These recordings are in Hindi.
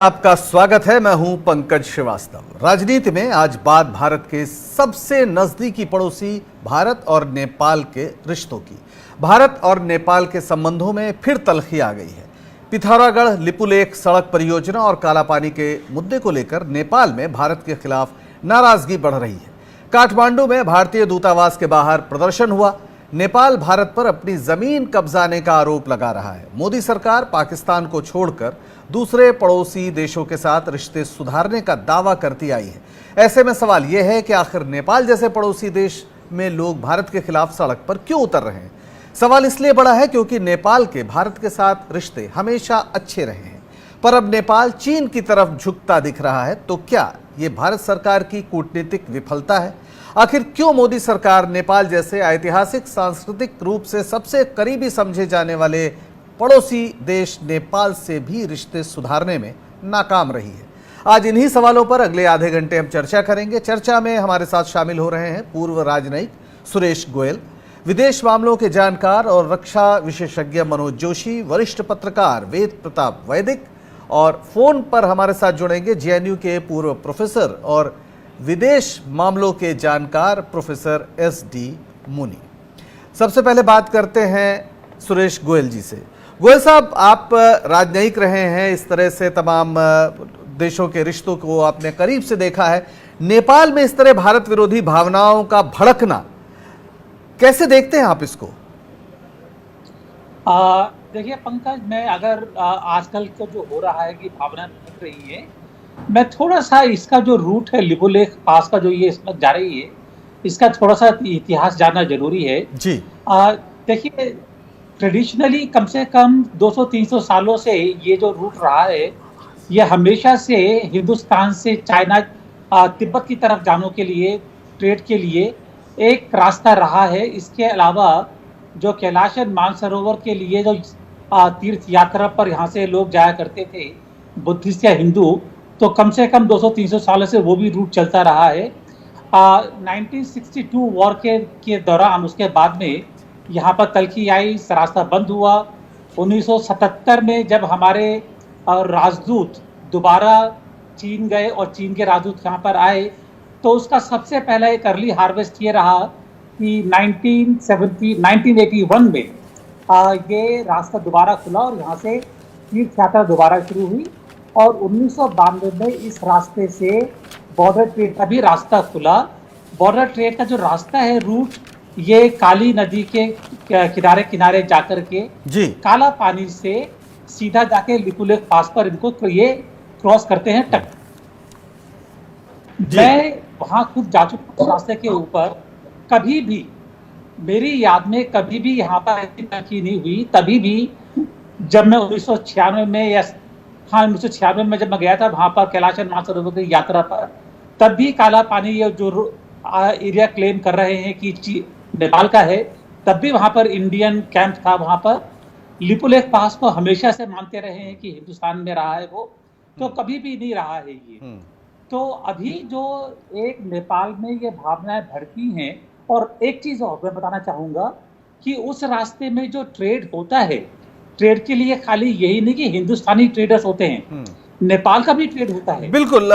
आपका स्वागत है। मैं हूं पंकज श्रीवास्तव। राजनीति में आज बात भारत के सबसे नजदीकी पड़ोसी भारत और नेपाल के रिश्तों की। भारत और नेपाल के संबंधों में फिर तल्खी आ गई है। पिथौरागढ़ लिपुलेख सड़क परियोजना और कालापानी के मुद्दे को लेकर नेपाल में भारत के खिलाफ नाराजगी बढ़ रही है। काठमांडू में भारतीय दूतावास के बाहर प्रदर्शन हुआ। नेपाल भारत पर अपनी जमीन कब्जाने का आरोप लगा रहा है। मोदी सरकार पाकिस्तान को छोड़कर दूसरे पड़ोसी देशों के साथ रिश्ते सुधारने का दावा करती आई है। ऐसे में सवाल यह है कि आखिर नेपाल जैसे पड़ोसी देश में लोग भारत के खिलाफ सड़क पर क्यों उतर रहे हैं। सवाल इसलिए बड़ा है क्योंकि नेपाल के भारत के साथ रिश्ते हमेशा अच्छे रहे हैं, पर अब नेपाल चीन की तरफ झुकता दिख रहा है। तो क्या ये भारत सरकार की कूटनीतिक विफलता है? आखिर क्यों मोदी सरकार नेपाल जैसे ऐतिहासिक सांस्कृतिक रूप से सबसे करीबी समझे जाने वाले पड़ोसी देश नेपाल से भी रिश्ते सुधारने में नाकाम रही है? आज इन्हीं सवालों पर अगले आधे घंटे हम चर्चा करेंगे। चर्चा में हमारे साथ शामिल हो रहे हैं पूर्व राजनयिक सुरेश गोयल, विदेश मामलों के जानकार और रक्षा विशेषज्ञ मनोज जोशी, वरिष्ठ पत्रकार वेद प्रताप वैदिक, और फोन पर हमारे साथ जुड़ेंगे जेएनयू के पूर्व प्रोफेसर और विदेश मामलों के जानकार प्रोफेसर एसडी मुनि। सबसे पहले बात करते हैं सुरेश गोयल जी से। गोयल साहब, आप राजनयिक रहे हैं, इस तरह से तमाम देशों के रिश्तों को आपने करीब से देखा है। नेपाल में इस तरह भारत विरोधी भावनाओं का भड़कना कैसे देखते हैं आप इसको? देखिए पंकज, मैं अगर आजकल को जो हो रहा है कि भावना भड़क रही है, मैं थोड़ा सा इसका जो रूट है लिपुलेख पास का जो ये इसमें जा रही है, इसका थोड़ा सा इतिहास जानना जरूरी है जी। देखिए, ट्रेडिशनली कम से कम 200-300 सालों से ये जो रूट रहा है, ये हमेशा से हिंदुस्तान से चाइना तिब्बत की तरफ जाने के लिए, ट्रेड के लिए एक रास्ता रहा है। इसके अलावा जो कैलाशन मानसरोवर के लिए जो तीर्थ यात्रा पर यहाँ से लोग जाया करते थे, बुद्धिस्ट या हिंदू, तो कम से कम 200-300 सालों से वो भी रूट चलता रहा है। 1962 वॉर के दौरान उसके बाद में यहाँ पर तल्खी आई, रास्ता बंद हुआ। 1977 में जब हमारे राजदूत दोबारा चीन गए और चीन के राजदूत यहाँ पर आए, तो उसका सबसे पहला एक अर्ली हार्वेस्ट ये रहा कि 1981 में ये रास्ता दोबारा खुला और यहाँ से तीर्थ यात्रा दोबारा शुरू हुई। और 1992 में इस रास्ते से बॉर्डर ट्रेड का भी रास्ता खुला। बॉर्डर ट्रेड का जो रास्ता है, रूट, ये काली नदी के किनारे किनारे जाकर के जी काला पानी से सीधा जाके लिपुलेख पास पर इनको ये क्रॉस करते हैं टक। मैं वहां खुद जा चुका हूं रास्ते के ऊपर। कभी भी मेरी याद में कभी भी यहाँ पर ऐसी तल्खी नहीं हुई। तभी भी जब मैं 1996 में या 1996 में जब मैं गया था वहां पर कैलाशन मानसरोवर की यात्रा पर, तब भी काला पानी ये जो एरिया क्लेम कर रहे हैं कि नेपाल का है, तब भी वहां पर इंडियन कैंप था। वहां पर लिपुलेख पास को हमेशा से मानते रहे हैं कि हिंदुस्तान में रहा है वो, तो कभी भी नहीं रहा है ये। तो अभी जो एक नेपाल में ये भावनाएं भड़की हैं। और एक चीज और मैं बताना चाहूंगा कि उस रास्ते में जो ट्रेड होता है, ट्रेड के लिए खाली यही नहीं कि हिंदुस्तानी ट्रेडर्स होते हैं, नेपाल का भी ट्रेड होता है। बिल्कुल।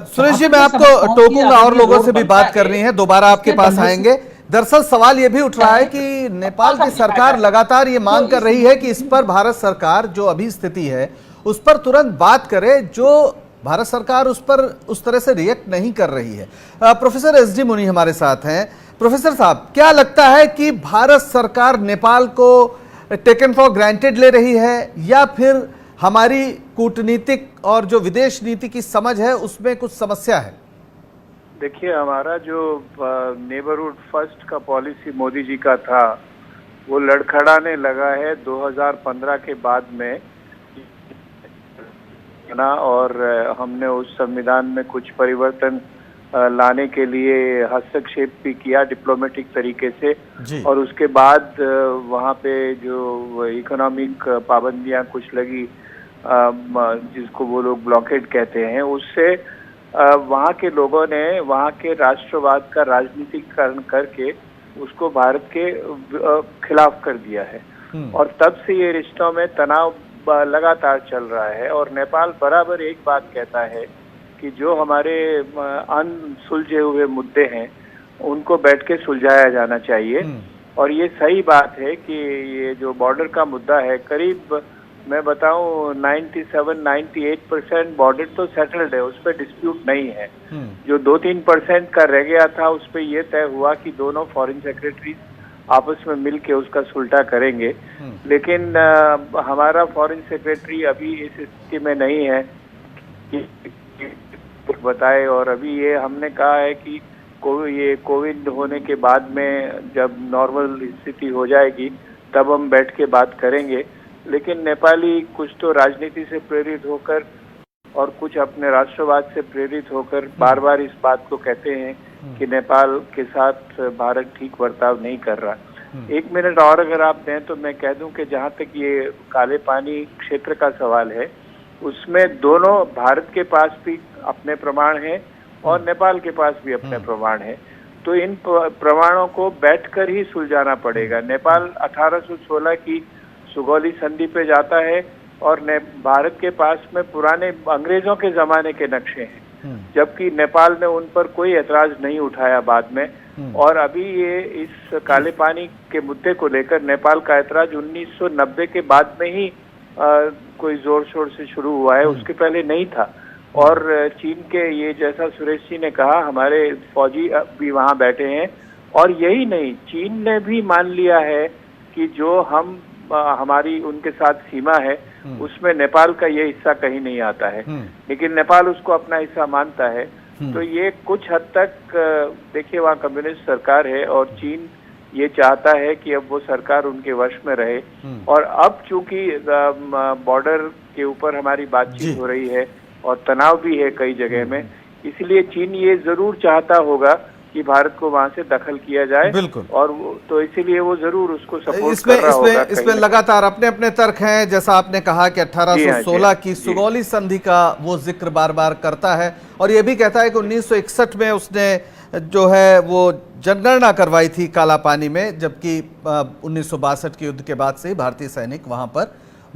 सुरेश जी, मैं आपको टोकूंगा और लोगों से भी बात करनी है, दोबारा आपके पास आएंगे। दरअसल सवाल ये भी उठ रहा है कि नेपाल की सरकार लगातार ये मांग कर रही है कि इस पर भारत सरकार जो अभी स्थिति है उस पर तुरंत बात करे, जो भारत सरकार उस पर उस तरह से रिएक्ट नहीं कर रही है। प्रोफेसर एसडी मुनि हमारे साथ हैं। प्रोफेसर साहब, क्या लगता है कि भारत सरकार नेपाल को टेकन फॉर ग्रांटेड ले रही है, या फिर हमारी कूटनीतिक और जो विदेश नीति की समझ है उसमें कुछ समस्या है? देखिए, हमारा जो नेबरहुड फर्स्ट का पॉलिसी मोदी जी का था, वो लड़खड़ाने लगा है 2015 के बाद में ना। और हमने उस संविधान में कुछ परिवर्तन लाने के लिए हस्तक्षेप भी किया डिप्लोमेटिक तरीके से। और उसके बाद वहाँ पे जो इकोनॉमिक पाबंदियां कुछ लगी, जिसको वो लोग ब्लॉकेड कहते हैं, उससे वहाँ के लोगों ने वहाँ के राष्ट्रवाद का राजनीतिकरण करके उसको भारत के खिलाफ कर दिया है। और तब से ये रिश्तों में तनाव लगातार चल रहा है और नेपाल बराबर एक बात कहता है कि जो हमारे अनसुलझे हुए मुद्दे हैं उनको बैठ के सुलझाया जाना चाहिए। और ये सही बात है कि ये जो बॉर्डर का मुद्दा है, करीब मैं बताऊं 97-98% बॉर्डर तो सेटल्ड है, उस पर डिस्प्यूट नहीं है। जो 2-3% का रह गया था उस पर यह तय हुआ कि दोनों फॉरेन सेक्रेटरी आपस में मिल के उसका सुलटा करेंगे, लेकिन हमारा फॉरेन सेक्रेटरी अभी इस स्थिति में नहीं है कि बताए। और अभी ये हमने कहा है कि ये कोविड होने के बाद में जब नॉर्मल स्थिति हो जाएगी तब हम बैठ के बात करेंगे। लेकिन नेपाली कुछ तो राजनीति से प्रेरित होकर और कुछ अपने राष्ट्रवाद से प्रेरित होकर बार बार इस बात को कहते हैं कि नेपाल के साथ भारत ठीक बर्ताव नहीं कर रहा। 1 मिनट और अगर आप दें तो मैं कह दूं कि जहां तक ये काले पानी क्षेत्र का सवाल है, उसमें दोनों भारत के पास भी अपने प्रमाण हैं और नेपाल के पास भी अपने प्रमाण हैं। तो इन प्रमाणों को बैठकर ही सुलझाना पड़ेगा। नेपाल 1816 की सुगौली संधि पे जाता है और भारत के पास में पुराने अंग्रेजों के जमाने के नक्शे हैं, जबकि नेपाल ने उन पर कोई ऐतराज नहीं उठाया बाद में। और अभी ये इस काले पानी के मुद्दे को लेकर नेपाल का ऐतराज 1990 के बाद में ही कोई जोर शोर से शुरू हुआ है, उसके पहले नहीं था। और चीन के ये जैसा सुरेश जी ने कहा, हमारे फौजी भी वहाँ बैठे हैं और यही नहीं, चीन ने भी मान लिया है कि जो हमारी उनके साथ सीमा है उसमें नेपाल का ये हिस्सा कहीं नहीं आता है, लेकिन नेपाल उसको अपना हिस्सा मानता है। तो ये कुछ हद तक देखिए वहाँ कम्युनिस्ट सरकार है और चीन ये चाहता है कि अब वो सरकार उनके वश में रहे। और अब चूंकि बॉर्डर के ऊपर हमारी बातचीत हो रही है और तनाव भी है कई जगह में, इसलिए चीन ये जरूर चाहता होगा कि भारत को वहां से दखल किया जाए। बिल्कुल। और तो इसीलिए वो जरूर उसको सपोर्ट कर रहा होगा। इसमें लगातार अपने अपने तर्क हैं, जैसा आपने कहा कि 1816 की सुगौली संधि का वो जिक्र बार बार करता है और ये भी कहता है कि 1961 में उसने जो है वो जनगणना करवाई थी काला पानी में, जबकि 1962 के युद्ध के बाद से ही भारतीय सैनिक वहां पर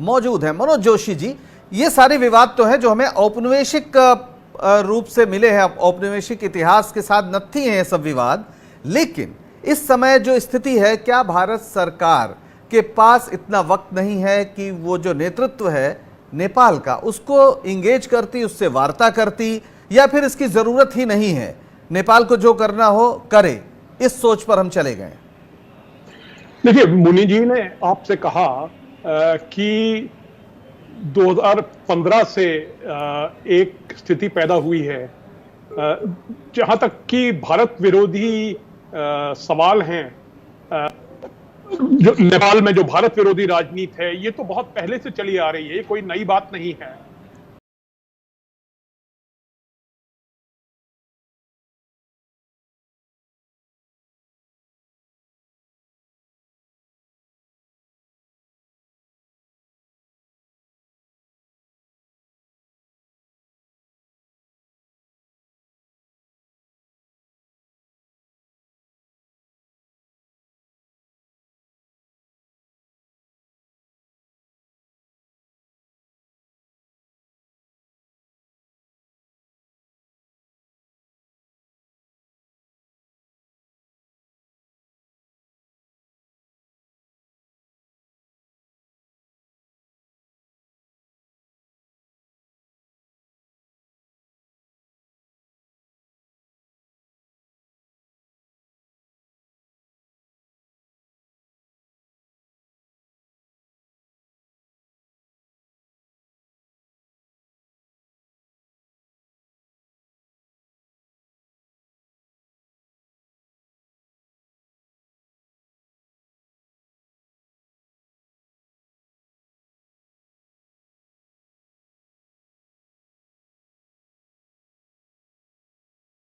मौजूद हैं। मनोज जोशी जी, ये सारे विवाद तो हैं जो हमें औपनिवेशिक रूप से मिले हैं, औपनिवेशिक इतिहास के साथ नत्थी हैं ये सब विवाद, लेकिन इस समय जो स्थिति है, क्या भारत सरकार के पास इतना वक्त नहीं है कि वो जो नेतृत्व है नेपाल का उसको इंगेज करती, उससे वार्ता करती, या फिर इसकी जरूरत ही नहीं है, नेपाल को जो करना हो करे, इस सोच पर हम चले गए? देखिए, मुनि जी ने आपसे कहा कि 2015 से एक स्थिति पैदा हुई है जहां तक कि भारत विरोधी सवाल हैं, जो नेपाल में जो भारत विरोधी राजनीति है, ये तो बहुत पहले से चली आ रही है, कोई नई बात नहीं है।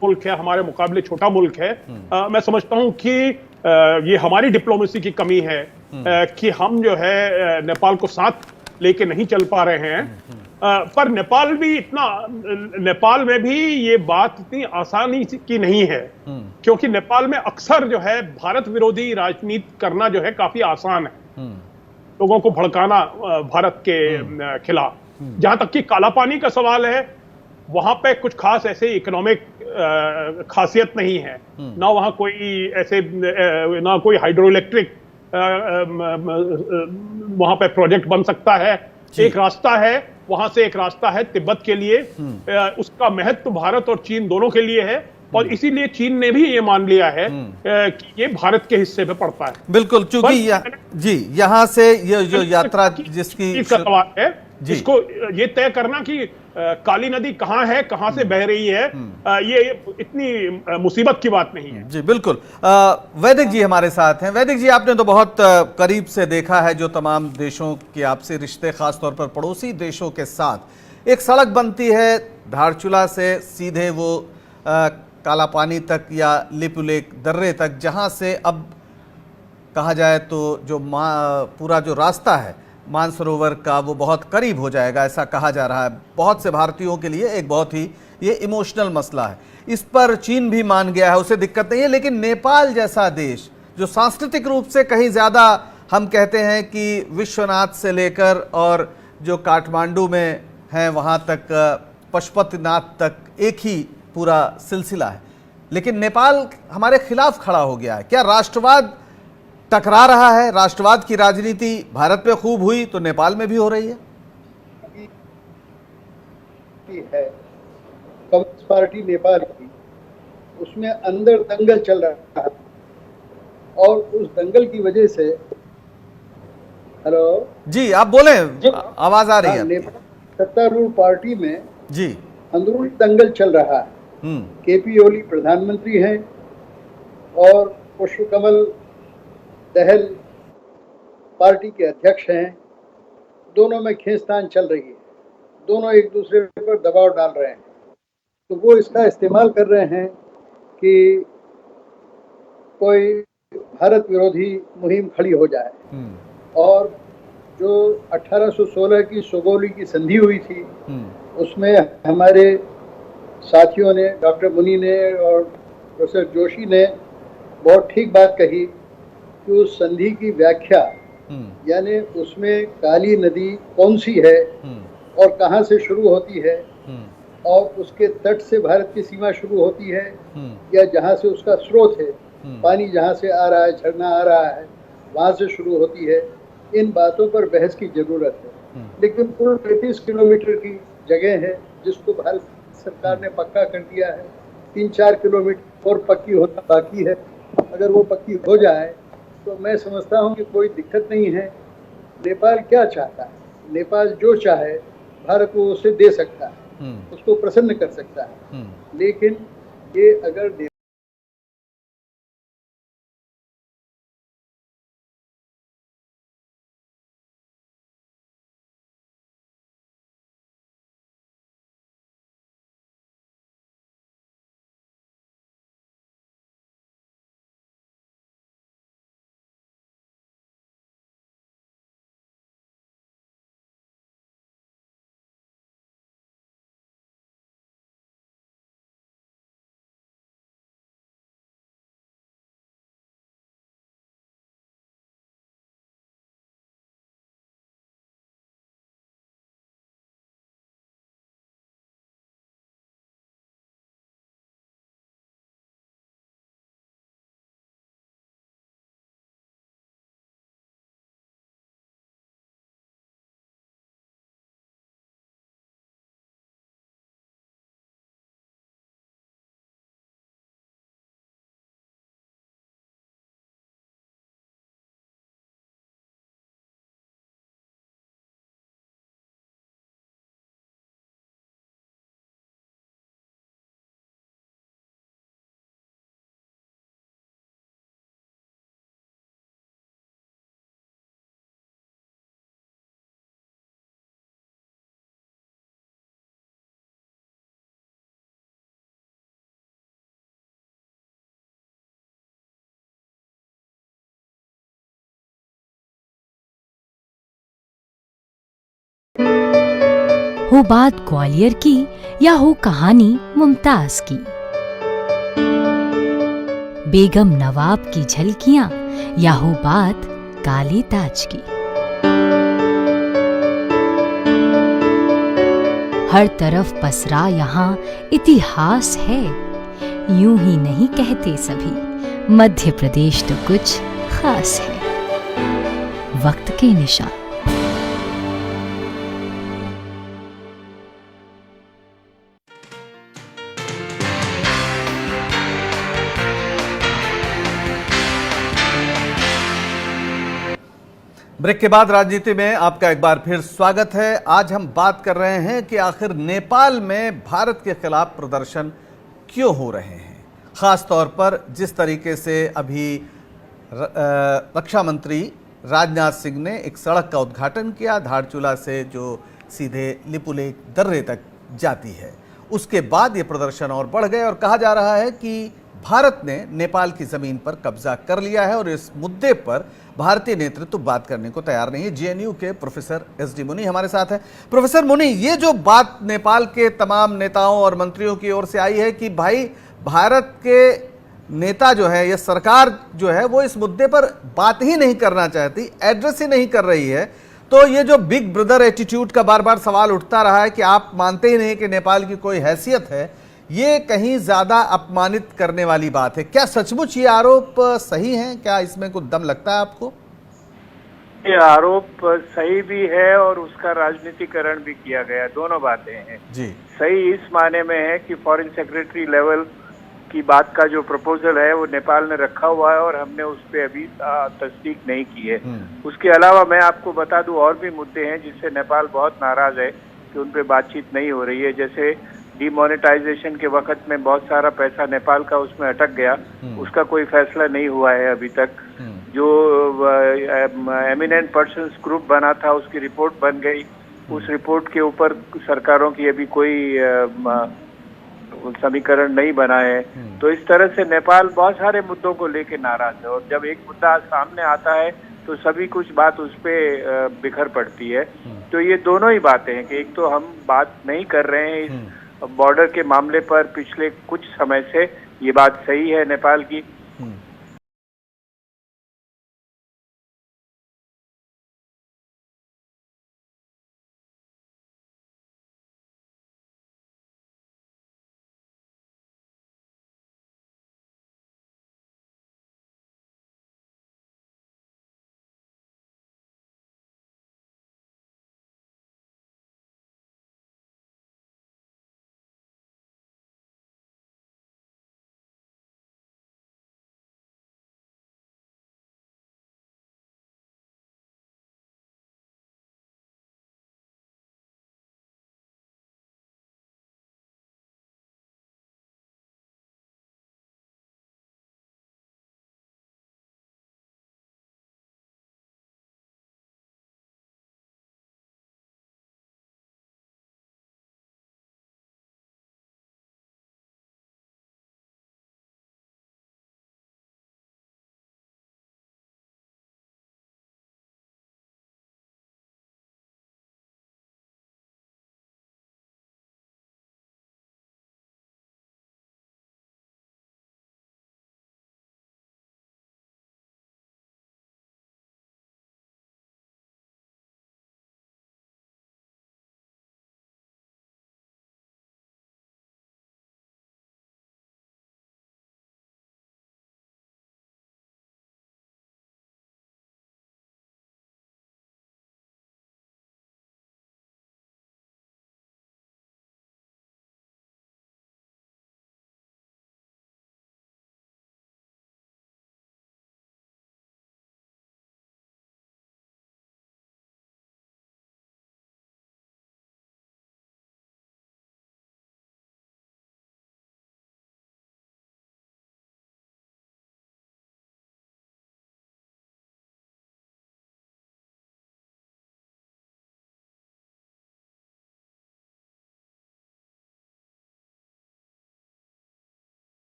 मुल्क है, हमारे मुकाबले छोटा मुल्क है। मैं समझता हूं कि ये हमारी डिप्लोमेसी की कमी है कि हम जो है नेपाल को साथ लेके नहीं चल पा रहे हैं। पर नेपाल में भी ये बात इतनी आसानी की नहीं है, क्योंकि नेपाल में अक्सर जो है भारत विरोधी राजनीति करना जो है काफी आसान है। लोगों को भड़काना भारत के खिलाफ। जहां तक कि काला पानी का सवाल है, वहां पे कुछ खास ऐसे इकोनॉमिक खासियत नहीं है, ना वहां कोई ऐसे ना कोई हाइड्रो इलेक्ट्रिक वहां पे प्रोजेक्ट बन सकता है। एक रास्ता है, वहां से एक रास्ता है तिब्बत के लिए, उसका महत्व भारत और चीन दोनों के लिए है, और इसीलिए चीन ने भी ये मान लिया है कि ये भारत के हिस्से में पड़ता है। बिल्कुल, चूंकि जी यहाँ से ये जो यात्रा जिसकी सवाल है, जिसको ये तय करना कि काली नदी कहाँ है, कहाँ से बह रही है, ये इतनी मुसीबत की बात नहीं है। जी बिल्कुल। वैदिक जी हमारे साथ हैं। वैदिक जी, आपने तो बहुत करीब से देखा है जो तमाम देशों के आपसी रिश्ते, खासतौर पर पड़ोसी देशों के साथ। एक सड़क बनती है धारचूला से सीधे वो काला पानी तक या लिपुलेख दर्रे तक, जहाँ से अब कहा जाए तो जो पूरा जो रास्ता है मानसरोवर का वो बहुत करीब हो जाएगा, ऐसा कहा जा रहा है। बहुत से भारतीयों के लिए एक बहुत ही ये इमोशनल मसला है। इस पर चीन भी मान गया है, उसे दिक्कत नहीं है। लेकिन नेपाल जैसा देश जो सांस्कृतिक रूप से कहीं ज़्यादा, हम कहते हैं कि विश्वनाथ से लेकर और जो काठमांडू में हैं वहाँ तक, पशुपतिनाथ तक एक ही पूरा सिलसिला है, लेकिन नेपाल हमारे खिलाफ खड़ा हो गया है। क्या राष्ट्रवाद टकरा रहा है? राष्ट्रवाद की राजनीति भारत में खूब हुई तो नेपाल में भी हो रही है। कम्युनिस्ट पार्टी नेपाल की, उसमें अंदर दंगल चल रहा है, और उस दंगल की वजह से, हेलो जी आप बोले, आवाज आ रही है। नेपाल सत्तारूढ़ पार्टी में जी अंदरूनी दंगल चल रहा है। केपी ओली प्रधानमंत्री हैं और पुष्पकमल दहल पार्टी के अध्यक्ष हैं। दोनों में खींचतान चल रही है, दोनों एक दूसरे पर दबाव डाल रहे हैं। तो वो इसका इस्तेमाल कर रहे हैं कि कोई भारत विरोधी मुहिम खड़ी हो जाए। और जो 1816 की सुगौली की संधि हुई थी, उसमें हमारे साथियों ने, डॉक्टर मुनि ने और प्रोफेसर जोशी ने बहुत ठीक बात कही कि उस संधि की व्याख्या, यानी उसमें काली नदी कौन सी है और कहाँ से शुरू होती है, और उसके तट से भारत की सीमा शुरू होती है या जहाँ से उसका स्रोत है, पानी जहाँ से आ रहा है, झरना आ रहा है, वहाँ से शुरू होती है। इन बातों पर बहस की जरूरत है। लेकिन कुल 35 किलोमीटर की जगह है जिसको भारत सरकार ने पक्का कर दिया है। 3-4 किलोमीटर और पक्की होना बाकी है। अगर वो पक्की हो जाए तो मैं समझता हूँ कि कोई दिक्कत नहीं है। नेपाल क्या चाहता है? नेपाल जो चाहे भारत को उसे दे सकता है, उसको प्रसन्न कर सकता है। लेकिन ये अगर हो बात ग्वालियर की या हो कहानी मुमताज की, बेगम नवाब की झलकियां या हो बात काले ताज की। हर तरफ पसरा यहाँ इतिहास है। यूं ही नहीं कहते सभी, मध्य प्रदेश तो कुछ खास है। वक्त के निशान। ब्रेक के बाद राजनीति में आपका एक बार फिर स्वागत है। आज हम बात कर रहे हैं कि आखिर नेपाल में भारत के खिलाफ प्रदर्शन क्यों हो रहे हैं, खास तौर पर जिस तरीके से अभी रक्षा मंत्री राजनाथ सिंह ने एक सड़क का उद्घाटन किया, धारचूला से जो सीधे लिपुलेख दर्रे तक जाती है, उसके बाद ये प्रदर्शन और बढ़ गए और कहा जा रहा है कि भारत ने नेपाल की जमीन पर कब्जा कर लिया है और इस मुद्दे पर भारतीय नेतृत्व बात करने को तैयार नहीं है। जेएनयू के प्रोफेसर एसडी मुनि हमारे साथ हैं। प्रोफेसर मुनि, ये जो बात नेपाल के तमाम नेताओं और मंत्रियों की ओर से आई है कि भाई भारत के नेता जो है, ये सरकार जो है, वो इस मुद्दे पर बात ही नहीं करना चाहती, एड्रेस ही नहीं कर रही है, तो ये जो बिग ब्रदर एटीट्यूड का बार बार सवाल उठता रहा है कि आप मानते ही नहीं कि नेपाल की कोई हैसियत है, ये कहीं ज्यादा अपमानित करने वाली बात है। क्या सचमुच ये आरोप सही है? क्या इसमें कुछ दम लगता है आपको? ये आरोप सही भी है और उसका राजनीतिकरण भी किया गया, दोनों बातें हैं जी। सही इस माने में है कि फॉरेन सेक्रेटरी लेवल की बात का जो प्रपोजल है वो नेपाल ने रखा हुआ है और हमने उस पर अभी तस्दीक नहीं की है। उसके अलावा मैं आपको बता दूं और भी मुद्दे हैं जिससे नेपाल बहुत नाराज है कि उन पे बातचीत नहीं हो रही है। जैसे डिमोनेटाइजेशन के वक्त में बहुत सारा पैसा नेपाल का उसमें अटक गया, उसका कोई फैसला नहीं हुआ है अभी तक। जो एमिनेंट पर्सन्स ग्रुप बना था उसकी रिपोर्ट बन गई, उस रिपोर्ट के ऊपर सरकारों की अभी कोई समीकरण नहीं बना है। तो इस तरह से नेपाल बहुत सारे मुद्दों को लेके नाराज है और जब एक मुद्दा सामने आता है तो सभी कुछ बात उस पर बिखर पड़ती है। तो ये दोनों ही बातें हैं कि एक तो हम बात नहीं कर रहे हैं इस बॉर्डर के मामले पर पिछले कुछ समय से, ये बात सही है नेपाल की।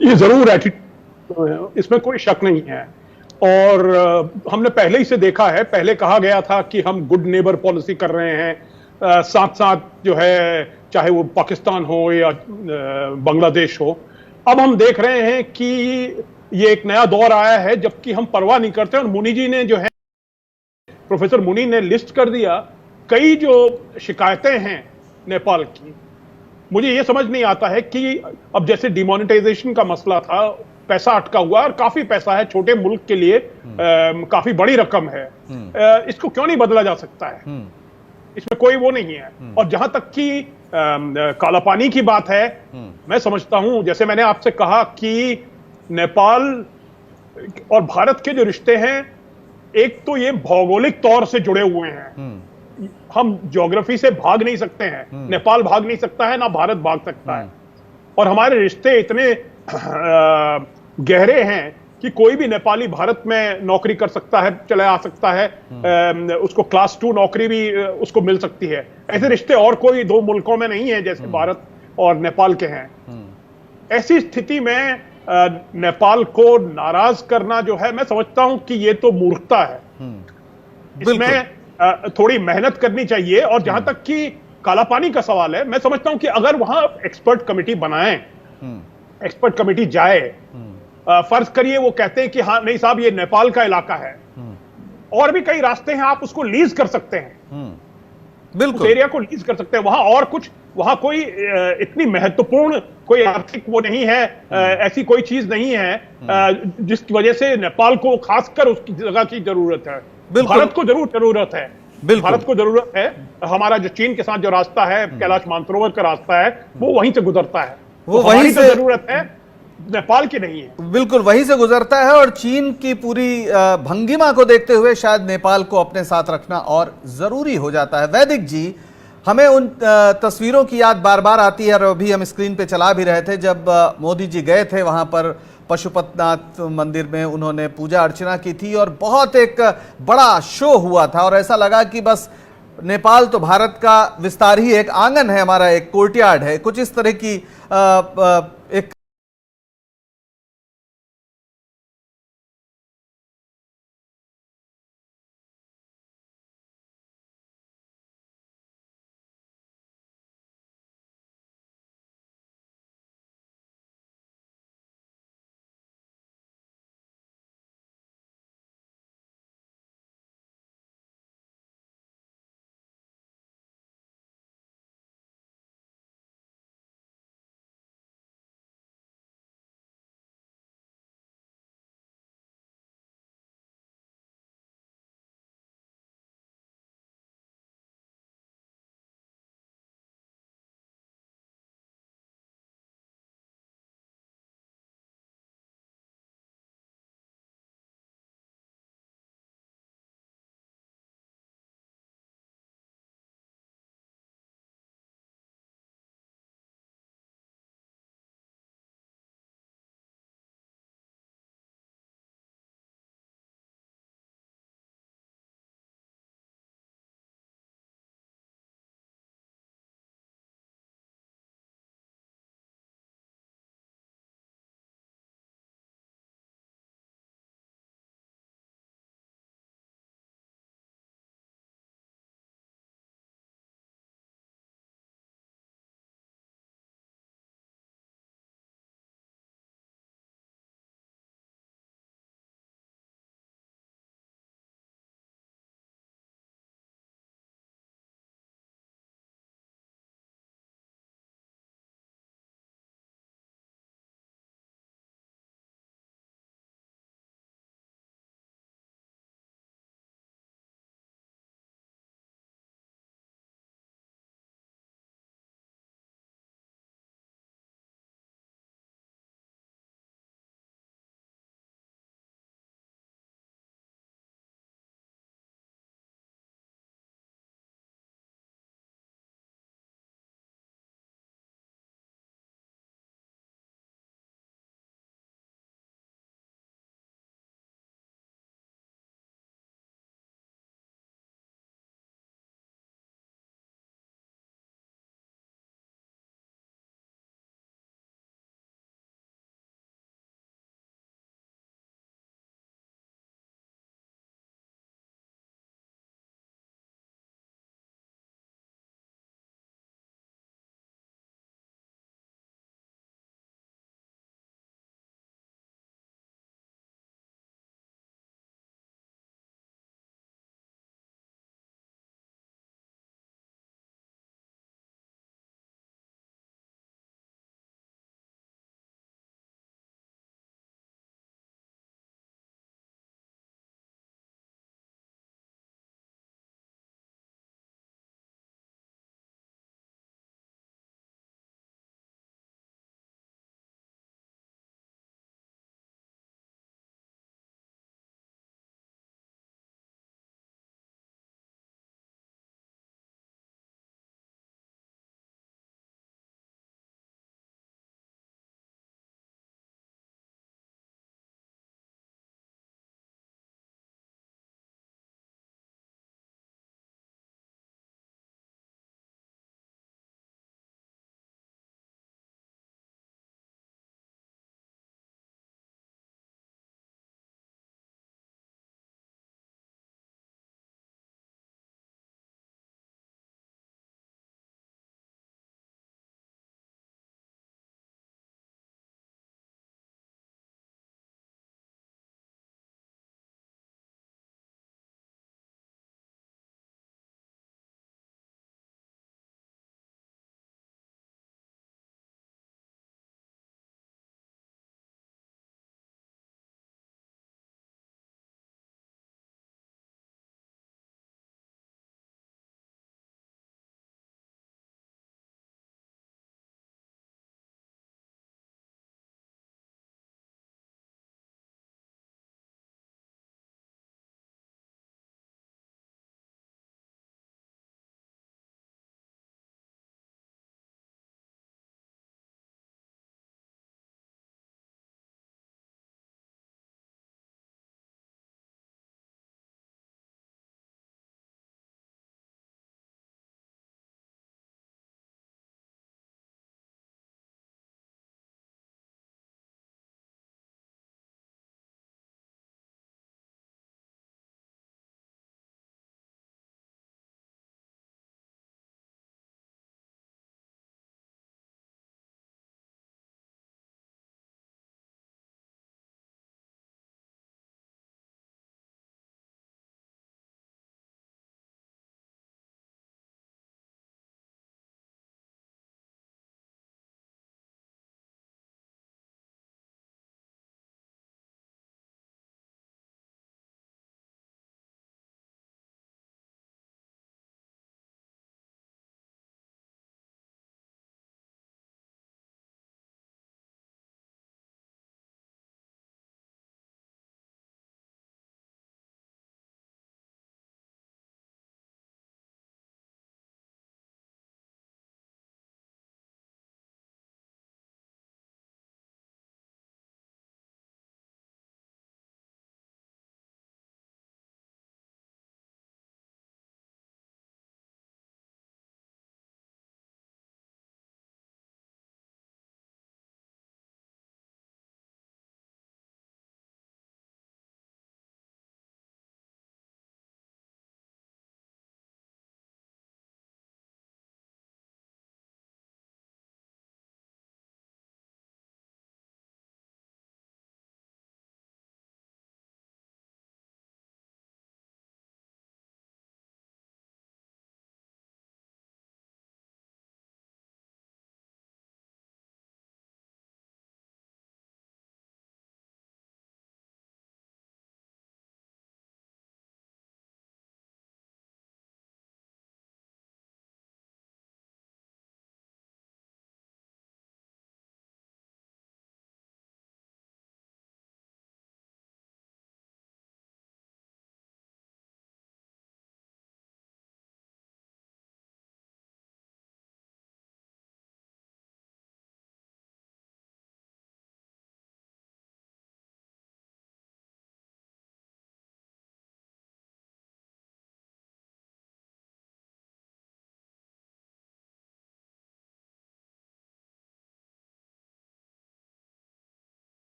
ये जरूर एटीट्यूड, इसमें कोई शक नहीं है। और हमने पहले ही से देखा है, पहले कहा गया था कि हम गुड नेबर पॉलिसी कर रहे हैं, साथ साथ जो है चाहे वो पाकिस्तान हो या बांग्लादेश हो। अब हम देख रहे हैं कि ये एक नया दौर आया है जबकि हम परवाह नहीं करते। और मुनि जी ने जो है, प्रोफेसर मुनि ने लिस्ट कर दिया कई जो शिकायतें हैं नेपाल की। मुझे ये समझ नहीं आता है कि अब जैसे डिमोनेटाइजेशन का मसला था, पैसा अटका हुआ और काफी पैसा है, छोटे मुल्क के लिए काफी बड़ी रकम है, इसको क्यों नहीं बदला जा सकता है? इसमें कोई वो नहीं है। और जहां तक कि काला पानी की बात है, मैं समझता हूं, जैसे मैंने आपसे कहा कि नेपाल और भारत के जो रिश्ते हैं, एक तो ये भौगोलिक तौर से जुड़े हुए हैं, हम ज्योग्राफी से भाग नहीं सकते हैं, नेपाल भाग नहीं सकता है, ना भारत भाग सकता है। और हमारे रिश्ते इतने गहरे हैं कि कोई भी नेपाली भारत में नौकरी कर सकता है, चला आ सकता है, उसको क्लास 2 नौकरी भी उसको मिल सकती है। ऐसे रिश्ते और कोई दो मुल्कों में नहीं है जैसे भारत और नेपाल के हैं। ऐसी स्थिति में नेपाल को नाराज करना जो है, मैं समझता हूं कि ये तो मूर्खता है। इसमें थोड़ी मेहनत करनी चाहिए। और जहां तक कि काला पानी का सवाल है, मैं समझता हूं कि अगर वहां एक्सपर्ट कमेटी बनाएं, एक्सपर्ट कमेटी जाए, फर्ज करिए वो कहते हैं कि हाँ नहीं साहब ये नेपाल का इलाका है, और भी कई रास्ते हैं, आप उसको लीज कर सकते हैं, बिल्कुल उस एरिया को लीज कर सकते हैं वहां। और कुछ वहां कोई इतनी महत्वपूर्ण कोई आर्थिक वो नहीं है, ऐसी कोई चीज नहीं है जिसकी वजह से नेपाल को खासकर उसकी जगह की जरूरत है। भारत को जरूर जरूरत है, भारत को जरूरत है। हमारा जो चीन के साथ जो रास्ता है, कैलाश मानसरोवर का रास्ता है, वो वहीं से गुजरता है, वो तो वहीं से जरूरत है, नेपाल की नहीं है। बिल्कुल वहीं से गुजरता है। और चीन की पूरी भंगिमा को देखते हुए शायद नेपाल को अपने साथ रखना और जरूरी हो जाता है। वैदिक जी, हमें उन तस्वीरों की याद बार बार आती है, और अभी हम स्क्रीन पे चला भी रहे थे, जब मोदी जी गए थे वहां पर पशुपतिनाथ मंदिर में, उन्होंने पूजा अर्चना की थी और बहुत एक बड़ा शो हुआ था। और ऐसा लगा कि बस नेपाल तो भारत का विस्तार ही, एक आंगन है हमारा, एक कोर्टयार्ड है, कुछ इस तरह की एक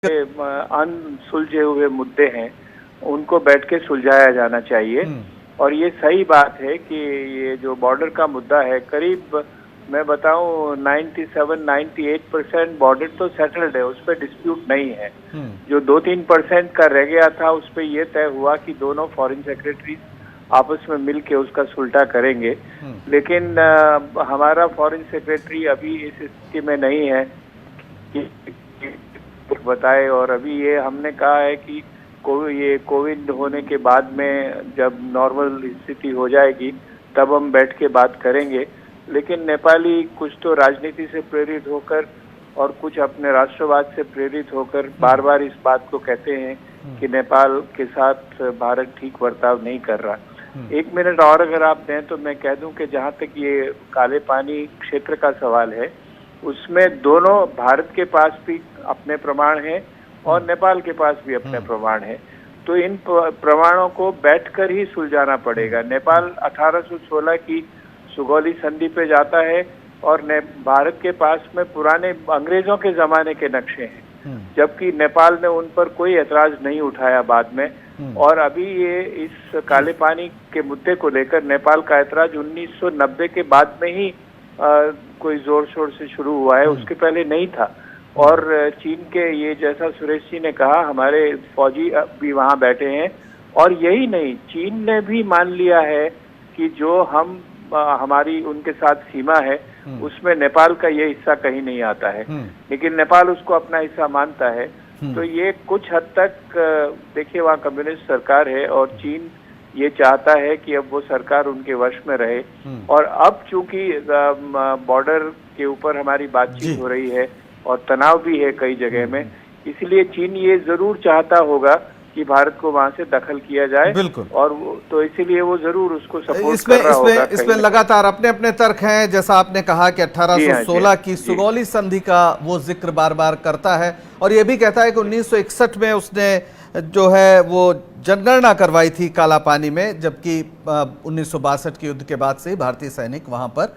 अनसुलझे हुए मुद्दे हैं उनको बैठ के सुलझाया जाना चाहिए। और ये सही बात है कि ये जो बॉर्डर का मुद्दा है, करीब मैं बताऊं 97-98% बॉर्डर तो सेटल्ड है, उस पर डिस्प्यूट नहीं है। जो 2-3% का रह गया था उस पर यह तय हुआ कि दोनों फॉरेन सेक्रेटरी आपस में मिल के उसका सुलटा करेंगे, लेकिन हमारा फॉरेन सेक्रेटरी अभी इस स्थिति में नहीं है कि बताए। और अभी ये हमने कहा है कि ये कोविड होने के बाद में जब नॉर्मल स्थिति हो जाएगी तब हम बैठ के बात करेंगे। लेकिन नेपाली कुछ तो राजनीति से प्रेरित होकर और कुछ अपने राष्ट्रवाद से प्रेरित होकर बार बार इस बात को कहते हैं कि नेपाल के साथ भारत ठीक बर्ताव नहीं कर रहा। 1 मिनट और अगर आप दें तो मैं कह दूं कि जहां तक ये काले पानी क्षेत्र का सवाल है, उसमें दोनों भारत के पास भी अपने प्रमाण हैं और नेपाल के पास भी अपने प्रमाण हैं। तो इन प्रमाणों को बैठकर ही सुलझाना पड़ेगा। नेपाल 1816 की सुगौली संधि पे जाता है और भारत के पास में पुराने अंग्रेजों के जमाने के नक्शे हैं, जबकि नेपाल ने उन पर कोई ऐतराज नहीं उठाया बाद में। और अभी ये इस काले पानी के मुद्दे को लेकर नेपाल का ऐतराज 1990 के बाद में ही कोई जोर शोर से शुरू हुआ है, उसके पहले नहीं था। और चीन के ये जैसा सुरेश जी ने कहा, हमारे फौजी भी वहाँ बैठे हैं और यही नहीं, चीन ने भी मान लिया है कि जो हमारी उनके साथ सीमा है उसमें नेपाल का ये हिस्सा कहीं नहीं आता है, लेकिन नेपाल उसको अपना हिस्सा मानता है। तो ये कुछ हद तक देखिए वहाँ कम्युनिस्ट सरकार है और चीन ये चाहता है कि अब वो सरकार उनके वश में रहे। और अब चूंकि बॉर्डर के ऊपर हमारी बातचीत हो रही है और तनाव भी है कई जगह में, इसलिए चीन ये जरूर चाहता होगा कि भारत को वहां से दखल किया जाए। बिल्कुल। और तो इसीलिए वो जरूर उसको सपोर्ट कर रहा होगा। इसमें लगातार अपने अपने तर्क हैं, जैसा आपने कहा कि 1816 की सुगौली संधि का वो जिक्र बार बार करता है और ये भी कहता है कि 1961 में उसने जो है वो जनगणना करवाई थी काला पानी में, जबकि 1962 के युद्ध के बाद से ही भारतीय सैनिक वहां पर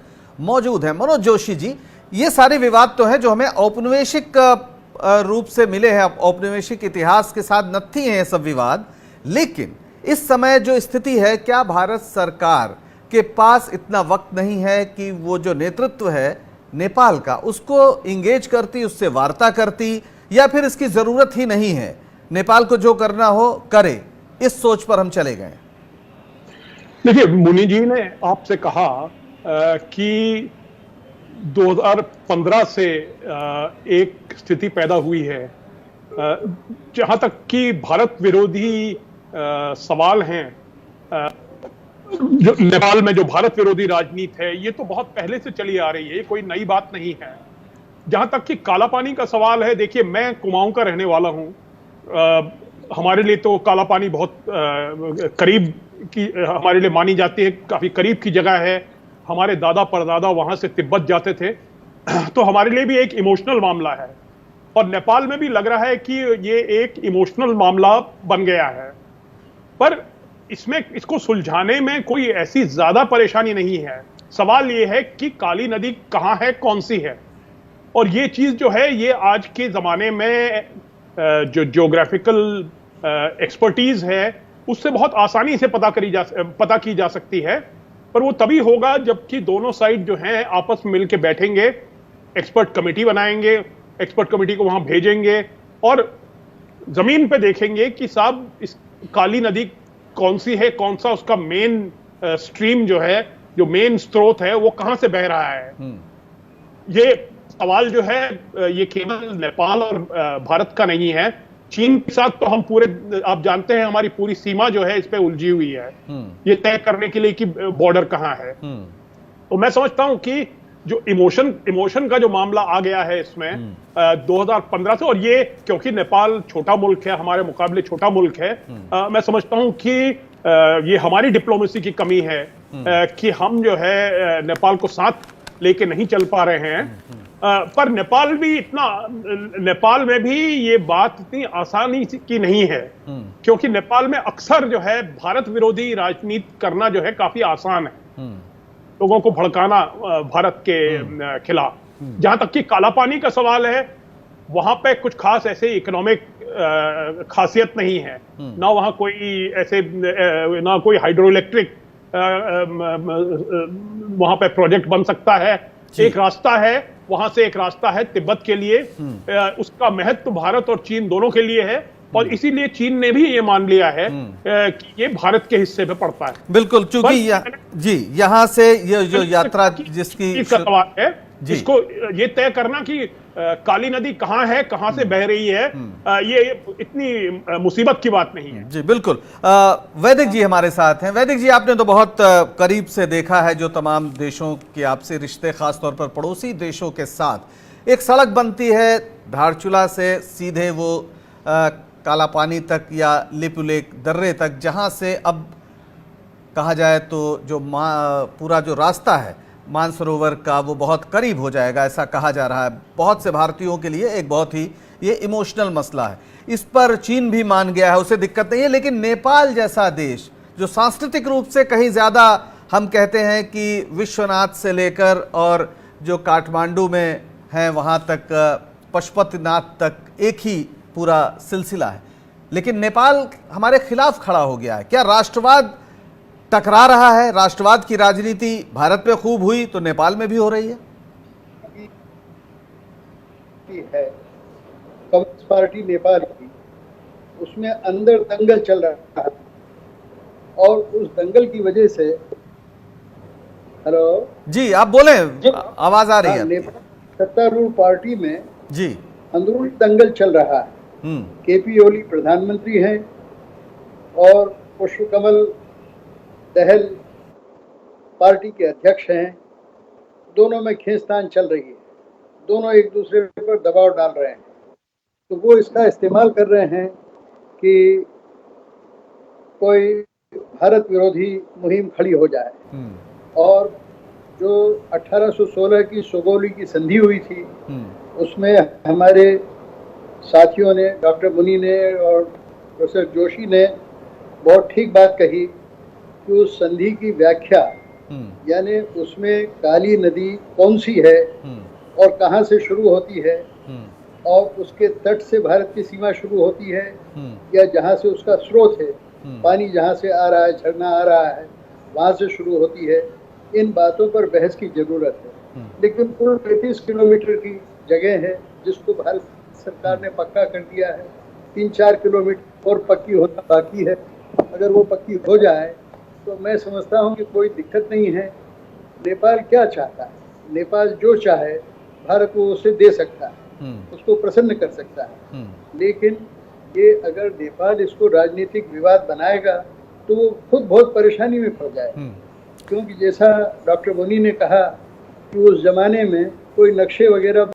मौजूद हैं। मनोज जोशी जी, ये सारे विवाद तो हैं जो हमें औपनिवेशिक रूप से मिले हैं, औपनिवेशिक इतिहास के साथ नत्थी हैं ये सब विवाद, लेकिन इस समय जो स्थिति है, क्या भारत सरकार के पास इतना वक्त नहीं है कि वो जो नेतृत्व है नेपाल का उसको इंगेज करती, उससे वार्ता करती, या फिर इसकी जरूरत ही नहीं है, नेपाल को जो करना हो करे, इस सोच पर हम चले गए? देखिए, मुनि जी ने आपसे कहा कि 2015 से एक स्थिति पैदा हुई है जहां तक कि भारत विरोधी सवाल हैं। जो नेपाल में जो भारत विरोधी राजनीति है ये तो बहुत पहले से चली आ रही है, कोई नई बात नहीं है। जहां तक कि काला पानी का सवाल है, देखिए मैं कुमाऊं का रहने वाला हूं, हमारे लिए तो काला पानी बहुत करीब की हमारे लिए मानी जाती है, काफी करीब की जगह है। हमारे दादा परदादा वहां से तिब्बत जाते थे, तो हमारे लिए भी एक इमोशनल मामला है और नेपाल में भी लग रहा है कि ये एक इमोशनल मामला बन गया है। पर इसको सुलझाने में कोई ऐसी ज्यादा परेशानी नहीं है। सवाल ये है कि काली नदी कहां है, कौन सी है, और ये चीज जो है ये आज के जमाने में जो ज्योग्राफिकल एक्सपर्टीज है उससे बहुत आसानी से पता की जा सकती है। पर वो तभी होगा जबकि दोनों साइड जो हैं आपस में मिलकर बैठेंगे, एक्सपर्ट कमेटी बनाएंगे, एक्सपर्ट कमेटी को वहां भेजेंगे और जमीन पे देखेंगे कि साहब इस काली नदी कौन सी है, कौन सा उसका मेन स्ट्रीम जो है, जो मेन स्रोत है वो कहां से बह रहा है। ये सवाल जो है ये केवल नेपाल और भारत का नहीं है, चीन के साथ तो हम पूरे, आप जानते हैं हमारी पूरी सीमा जो है इस पे उलझी हुई है, ये तय करने के लिए कि बॉर्डर कहां है। तो मैं समझता हूं कि जो इमोशन का जो मामला आ गया है इसमें 2015 से, और ये क्योंकि नेपाल छोटा मुल्क है, हमारे मुकाबले छोटा मुल्क है, मैं समझता हूं कि ये हमारी डिप्लोमेसी की कमी है कि हम जो है नेपाल को साथ लेके नहीं चल पा रहे हैं। पर नेपाल में भी ये बात इतनी आसानी की नहीं है, क्योंकि नेपाल में अक्सर जो है भारत विरोधी राजनीति करना जो है काफी आसान है, लोगों को भड़काना भारत के खिलाफ। जहां तक कि काला पानी का सवाल है, वहां पे कुछ खास ऐसे इकोनॉमिक खासियत नहीं है, ना वहां कोई ऐसे ना कोई हाइड्रो इलेक्ट्रिक वहां पे प्रोजेक्ट बन सकता है। एक रास्ता है, वहां से एक रास्ता है तिब्बत के लिए, उसका महत्व भारत और चीन दोनों के लिए है, और इसीलिए चीन ने भी ये मान लिया है कि ये भारत के हिस्से में पड़ता है। बिल्कुल, चूंकि जी यहाँ से ये जो यात्रा जिसकी का सवाल है, जिसको ये तय करना कि काली नदी कहाँ है, कहाँ से बह रही है, ये इतनी मुसीबत की बात नहीं है। जी बिल्कुल। वैदिक जी हमारे साथ हैं। वैदिक जी, आपने तो बहुत करीब से देखा है जो तमाम देशों के आपसी रिश्ते, खासतौर पर पड़ोसी देशों के साथ। एक सड़क बनती है धारचूला से सीधे वो काला पानी तक या लिपुलेख दर्रे तक, जहां से अब कहा जाए तो जो पूरा जो रास्ता है मानसरोवर का वो बहुत करीब हो जाएगा, ऐसा कहा जा रहा है। बहुत से भारतीयों के लिए एक बहुत ही ये इमोशनल मसला है। इस पर चीन भी मान गया है, उसे दिक्कत नहीं है। लेकिन नेपाल जैसा देश जो सांस्कृतिक रूप से कहीं ज़्यादा, हम कहते हैं कि विश्वनाथ से लेकर और जो काठमांडू में हैं वहाँ तक, पशुपतिनाथ तक एक ही पूरा सिलसिला है, लेकिन नेपाल हमारे खिलाफ खड़ा हो गया है। क्या राष्ट्रवाद टकरा रहा है? राष्ट्रवाद की राजनीति भारत में खूब हुई तो नेपाल में भी हो रही है? कम्युनिस्ट पार्टी नेपाल की, उसमें अंदर दंगल चल रहा है, और उस दंगल की वजह से, हेलो जी आप बोले, आवाज आ रही है। नेपाल सत्तारूढ़ पार्टी में जी अंदरूनी दंगल चल रहा है। केपी ओली प्रधानमंत्री हैं और पुष्पकमल दहल पार्टी के अध्यक्ष हैं। दोनों में खींचतान चल रही है, दोनों एक दूसरे पर दबाव डाल रहे हैं। तो वो इसका इस्तेमाल कर रहे हैं कि कोई भारत विरोधी मुहिम खड़ी हो जाए। और जो 1816 की सुगौली की संधि हुई थी, उसमें हमारे साथियों ने, डॉक्टर मुनि ने और प्रोफेसर जोशी ने बहुत ठीक बात कही कि उस संधि की व्याख्या, यानी उसमें काली नदी कौन सी है और कहाँ से शुरू होती है, और उसके तट से भारत की सीमा शुरू होती है या जहाँ से उसका स्रोत है, पानी जहाँ से आ रहा है, झरना आ रहा है, वहाँ से शुरू होती है। इन बातों पर बहस की जरूरत है। लेकिन कुल 35 किलोमीटर की जगह है जिसको भारत सरकार ने पक्का कर दिया है। 3-4 किलोमीटर और पक्की होना बाकी है। अगर वो पक्की हो जाए तो मैं समझता हूँ कि कोई दिक्कत नहीं है। नेपाल क्या चाहता है? नेपाल जो चाहे भारत को उसे दे सकता है, उसको प्रसन्न कर सकता है। लेकिन ये अगर नेपाल इसको राजनीतिक विवाद बनाएगा तो वो खुद बहुत परेशानी में पड़ जाएगा। क्योंकि जैसा डॉक्टर मुनि ने कहा कि उस जमाने में कोई नक्शे वगैरह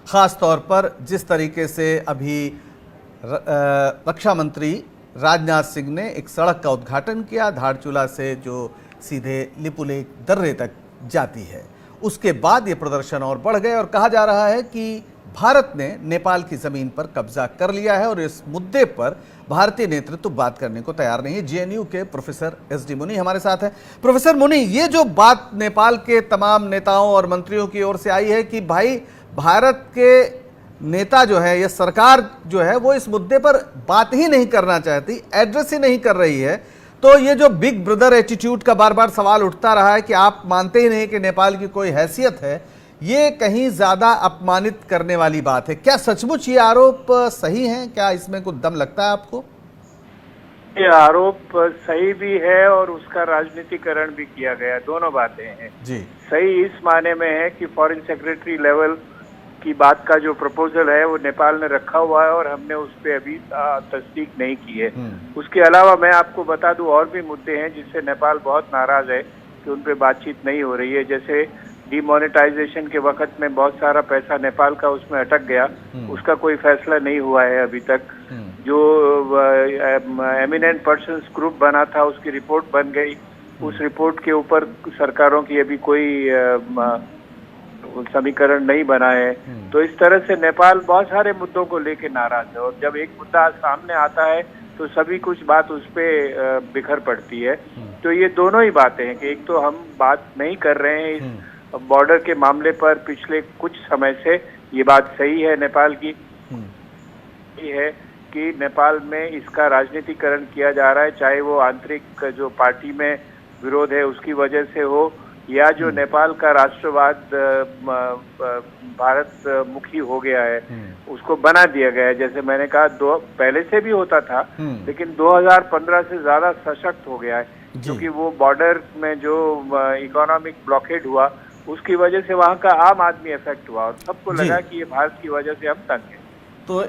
ख़ास तौर पर जिस तरीके से अभी रक्षा मंत्री राजनाथ सिंह ने एक सड़क का उद्घाटन किया धारचूला से जो सीधे लिपुलेख दर्रे तक जाती है, उसके बाद ये प्रदर्शन और बढ़ गए और कहा जा रहा है कि भारत ने नेपाल की ज़मीन पर कब्जा कर लिया है और इस मुद्दे पर भारतीय नेतृत्व बात करने को तैयार नहीं है। जेएनयू के प्रोफेसर एस डी मुनि हमारे साथ हैं। प्रोफेसर मुनि, ये जो बात नेपाल के तमाम नेताओं और मंत्रियों की ओर से आई है कि भाई भारत के नेता जो है, ये सरकार जो है वो इस मुद्दे पर बात ही नहीं करना चाहती, एड्रेस ही नहीं कर रही है, तो ये जो बिग ब्रदर एटीट्यूड का बार बार सवाल उठता रहा है कि आप मानते ही नहीं कि नेपाल की कोई हैसियत है, ये कहीं ज्यादा अपमानित करने वाली बात है। क्या सचमुच ये आरोप सही है? क्या इसमें कुछ दम लगता है आपको? ये आरोप सही भी है और उसका राजनीतिकरण भी किया गया, दोनों बातें हैं जी। सही इस माने में है कि फॉरेन सेक्रेटरी लेवल की बात का जो प्रपोजल है वो नेपाल ने रखा हुआ है और हमने उस पर अभी तस्दीक नहीं की है। उसके अलावा मैं आपको बता दूं और भी मुद्दे हैं जिससे नेपाल बहुत नाराज है कि उन पर बातचीत नहीं हो रही है। जैसे डिमोनेटाइजेशन के वक्त में बहुत सारा पैसा नेपाल का उसमें अटक गया, उसका कोई फैसला नहीं हुआ है अभी तक। जो एमिनेंट पर्सन्स ग्रुप बना था उसकी रिपोर्ट बन गई, उस रिपोर्ट के ऊपर सरकारों की अभी कोई समीकरण नहीं बना है। तो इस तरह से नेपाल बहुत सारे मुद्दों को लेके नाराज है और जब एक मुद्दा सामने आता है तो सभी कुछ बात उस पर बिखर पड़ती है। तो ये दोनों ही बातें हैं कि एक तो हम बात नहीं कर रहे हैं इस बॉर्डर के मामले पर पिछले कुछ समय से, ये बात सही है नेपाल की, ये है कि नेपाल में इसका राजनीतिकरण किया जा रहा है, चाहे वो आंतरिक जो पार्टी में विरोध है उसकी वजह से हो या जो नेपाल का राष्ट्रवाद भारत मुखी हो गया है उसको बना दिया गया है। जैसे मैंने कहा पहले से भी होता था लेकिन 2015 से ज्यादा सशक्त हो गया है क्योंकि वो बॉर्डर में जो इकोनॉमिक ब्लॉकेड हुआ उसकी वजह से वहाँ का आम आदमी इफेक्ट हुआ और सबको लगा कि ये भारत की वजह से हम तंग हैं। तो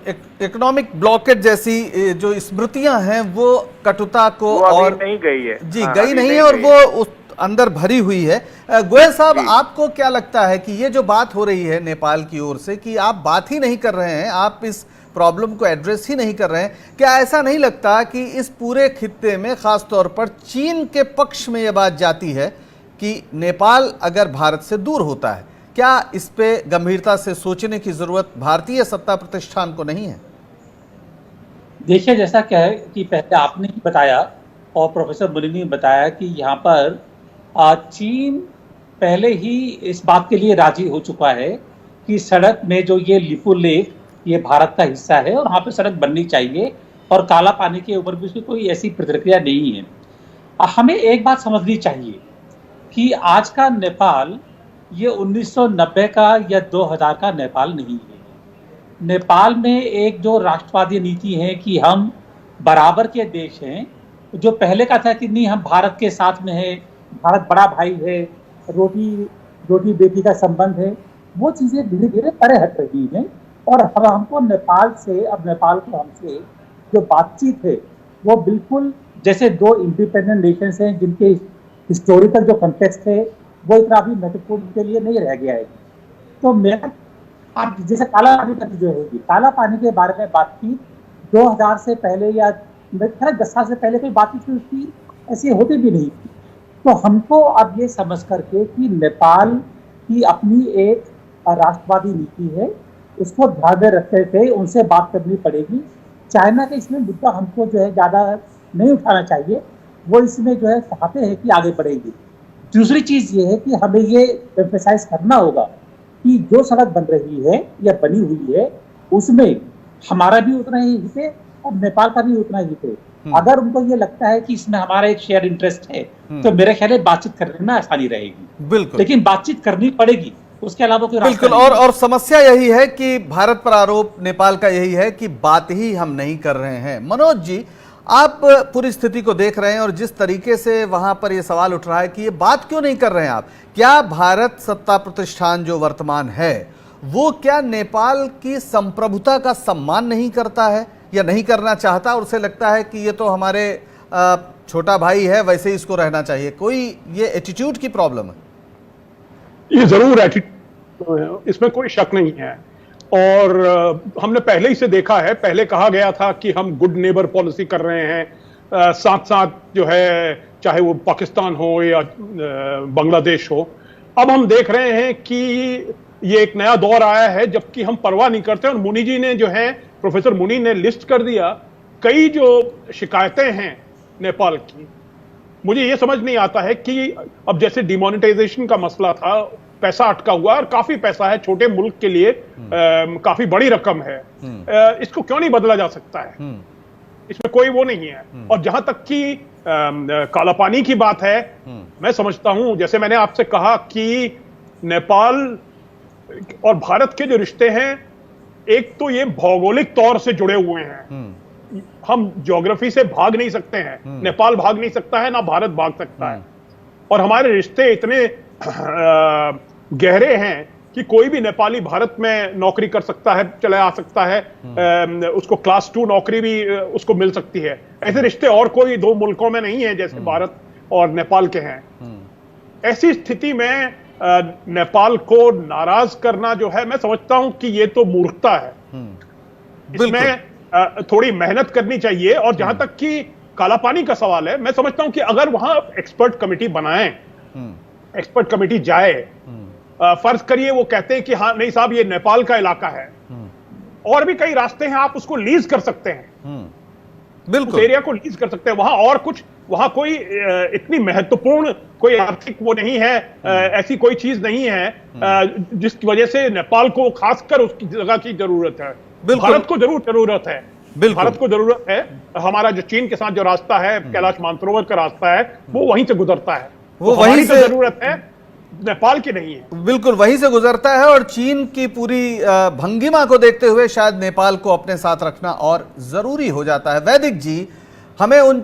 इकोनॉमिक ब्लॉकेज जैसी जो स्मृतियां हैं वो कटुता को और नहीं गई है जी, गई नहीं है और वो उस अंदर भरी हुई है। गोयल साहब, आपको क्या लगता है कि ये जो बात हो रही है नेपाल की ओर से कि आप बात ही नहीं कर रहे हैं, आप इस प्रॉब्लम को एड्रेस ही नहीं कर रहे हैं, क्या ऐसा नहीं लगता कि इस पूरे खित्ते में खास तौर पर चीन के पक्ष में यह बात जाती है कि नेपाल अगर भारत से दूर होता है, क्या इस पे गंभीरता से सोचने की जरूरत भारतीय सत्ता प्रतिष्ठान को नहीं है? देखिए, जैसा क्या है कि पहले आपने ही बताया और प्रोफेसर मुनि ने बताया कि यहाँ पर चीन पहले ही इस बात के लिए राजी हो चुका है कि सड़क में जो ये लिपुलेख ये भारत का हिस्सा है और वहाँ पे सड़क बननी चाहिए और काला पानी के ऊपर भी उसकी कोई ऐसी प्रतिक्रिया नहीं है। हमें एक बात समझनी चाहिए कि आज का नेपाल ये 1990 का या 2000 का नेपाल नहीं है। नेपाल में एक जो राष्ट्रवादी नीति है कि हम बराबर के देश हैं, जो पहले का था कि नहीं हम भारत के साथ में है, भारत बड़ा भाई है, रोटी बेटी का संबंध है, वो चीज़ें धीरे धीरे परे हट रही हैं और अब हमको नेपाल से, अब नेपाल को हमसे जो बातचीत है वो बिल्कुल जैसे दो इंडिपेंडेंट नेशंस हैं जिनके हिस्टोरिकल जो कंटेक्स्ट है वो इतना भी महत्वपूर्ण के लिए नहीं रह गया है। तो मेरा आप जैसे काला पानी का जो है, काला पानी के बारे में बातचीत 2000 से पहले या 10 साल से पहले कोई बातचीत उसकी ऐसी होती भी नहीं थी। तो हमको अब ये समझ करके कि नेपाल की अपनी एक राष्ट्रवादी नीति है, उसको ध्यान में रखते थे उनसे बात करनी पड़ेगी। चाइना का इसमें मुद्दा हमको जो है ज़्यादा नहीं उठाना चाहिए, वो इसमें जो है चाहते हैं कि आगे बढ़ेगी। दूसरी चीज़ ये है कि हमें ये एम्फेसाइज करना होगा कि जो सड़क बन रही है या बनी हुई है उसमें हमारा भी उतना ही हित है और नेपाल का भी उतना हित है। अगर उनको ये लगता है कि इसमें हमारा एक शेयर इंटरेस्ट है तो मेरे ख्याल है बातचीत करने में आसानी रहेगी। बिल्कुल, लेकिन बातचीत करनी पड़ेगी, उसके अलावा कोई रास्ता बिल्कुल। और समस्या यही है कि भारत पर आरोप नेपाल का यही है कि बात ही हम नहीं कर रहे हैं। मनोज जी, आप पूरी स्थिति को देख रहे हैं और जिस तरीके से वहां पर यह सवाल उठ रहा है कि ये बात क्यों नहीं कर रहे हैं आप, क्या भारत सत्ता प्रतिष्ठान जो वर्तमान है वो क्या नेपाल की संप्रभुता का सम्मान नहीं करता है या नहीं करना चाहता और उसे लगता है कि ये तो हमारे छोटा भाई है, वैसे ही इसको रहना चाहिए? कोई ये एटीट्यूड की प्रॉब्लम है? ये जरूर एटीट्यूड, इसमें कोई शक नहीं है। और हमने पहले ही से देखा है, पहले कहा गया था कि हम गुड नेबर पॉलिसी कर रहे हैं, साथ साथ जो है चाहे वो पाकिस्तान हो या बांग्लादेश हो। अब हम देख रहे हैं कि ये एक नया दौर आया है जबकि हम परवाह नहीं करते। और मुनि जी ने जो है, प्रोफेसर मुनि ने लिस्ट कर दिया कई जो शिकायतें हैं नेपाल की। मुझे ये समझ नहीं आता है कि अब जैसे डिमोनेटाइजेशन का मसला था, पैसा अटका हुआ और काफी पैसा है, छोटे मुल्क के लिए काफी बड़ी रकम है, इसको क्यों नहीं बदला जा सकता है? इसमें कोई वो नहीं है। और जहां तक कि काला पानी की बात है, मैं समझता हूं, जैसे मैंने आपसे कहा कि नेपाल और भारत के जो रिश्ते हैं, एक तो ये भौगोलिक तौर से जुड़े हुए हैं, हम ज्योग्राफी से भाग नहीं सकते हैं, नेपाल भाग नहीं सकता है, ना भारत भाग सकता है। और हमारे रिश्ते इतने गहरे हैं कि कोई भी नेपाली भारत में नौकरी कर सकता है, चला आ सकता है, उसको क्लास 2 नौकरी भी उसको मिल सकती है। ऐसे रिश्ते और कोई दो मुल्कों में नहीं है जैसे भारत और नेपाल के हैं। ऐसी स्थिति में नेपाल को नाराज करना जो है, मैं समझता हूं कि ये तो मूर्खता है। इसमें थोड़ी मेहनत करनी चाहिए। और जहां तक कि काला पानी का सवाल है, मैं समझता हूं कि अगर वहां एक्सपर्ट कमेटी बनाएं, एक्सपर्ट कमेटी जाए, फर्ज करिए वो कहते हैं कि हाँ नहीं साहब ये नेपाल का इलाका है, और भी कई रास्ते हैं, आप उसको लीज कर सकते हैं, बिल्कुल उस एरिया को लीज कर सकते हैं। वहां और कुछ, वहां कोई इतनी महत्वपूर्ण कोई आर्थिक वो नहीं है, ऐसी कोई चीज नहीं है जिसकी वजह से नेपाल को खासकर उसकी जगह की जरूरत है। भारत को जरूर जरूरत है, भारत को जरूरत है। हमारा जो चीन के साथ जो रास्ता है, कैलाश मानसरोवर का रास्ता है, वो वहीं से गुजरता है, वो वहीं से जरूरत है, नेपाल की नहीं है। बिल्कुल वहीं से गुजरता है। और चीन की पूरी भंगिमा को देखते हुए शायद नेपाल को अपने साथ रखना और जरूरी हो जाता है। वैदिक जी, हमें उन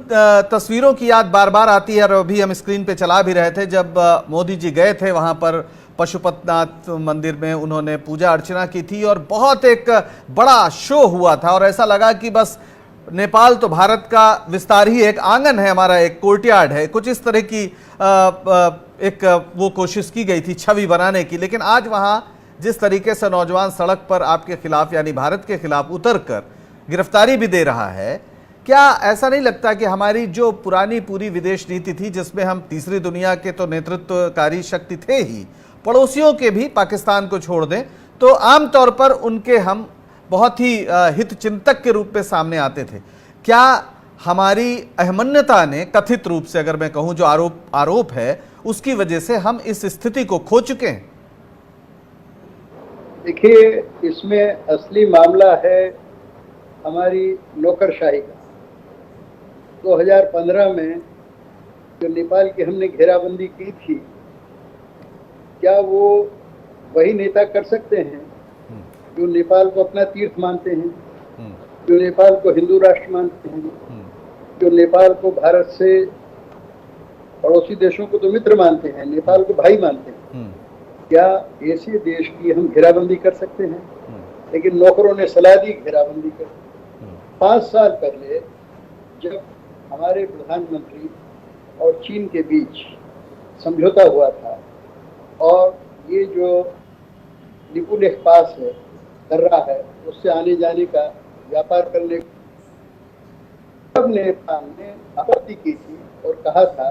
तस्वीरों की याद बार बार आती है, और अभी हम स्क्रीन पे चला भी रहे थे, जब मोदी जी गए थे वहां पर पशुपतिनाथ मंदिर में, उन्होंने पूजा अर्चना की थी और बहुत एक बड़ा शो हुआ था। और ऐसा लगा कि बस नेपाल तो भारत का विस्तार ही, एक आंगन है हमारा, एक कोर्टयार्ड है, कुछ इस तरह की एक वो कोशिश की गई थी छवि बनाने की। लेकिन आज वहां जिस तरीके से नौजवान सड़क पर आपके खिलाफ यानी भारत के खिलाफ उतर कर गिरफ्तारी भी दे रहा है, क्या ऐसा नहीं लगता कि हमारी जो पुरानी पूरी विदेश नीति थी, जिसमें हम तीसरी दुनिया के तो नेतृत्वकारी शक्ति थे ही, पड़ोसियों के भी, पाकिस्तान को छोड़ दें तो आमतौर पर उनके हम बहुत ही हित चिंतक के रूप में सामने आते थे, क्या हमारी अहमन्यता ने, कथित रूप से अगर मैं कहूं, जो आरोप है, उसकी वजह से हम इस स्थिति को खो चुके हैं? देखिए, इसमें असली मामला है हमारी नौकरशाही का। 2015 में जो नेपाल की हमने घेराबंदी की थी, क्या वो वही नेता कर सकते हैं जो नेपाल को अपना तीर्थ मानते हैं, जो नेपाल को हिंदू राष्ट्र मानते हैं, जो नेपाल को भारत से, पड़ोसी देशों को तो मित्र मानते हैं, नेपाल को भाई मानते हैं? क्या ऐसे देश की हम घेराबंदी कर सकते हैं? लेकिन नौकरों ने सलाह दी घेराबंदी कर। 5 साल पहले जब हमारे प्रधानमंत्री और चीन के बीच समझौता हुआ था, और ये जो निपुलेख पास है कर रहा है, उससे आने जाने का, व्यापार करने, तब नेपाल ने आपत्ति की थी और कहा था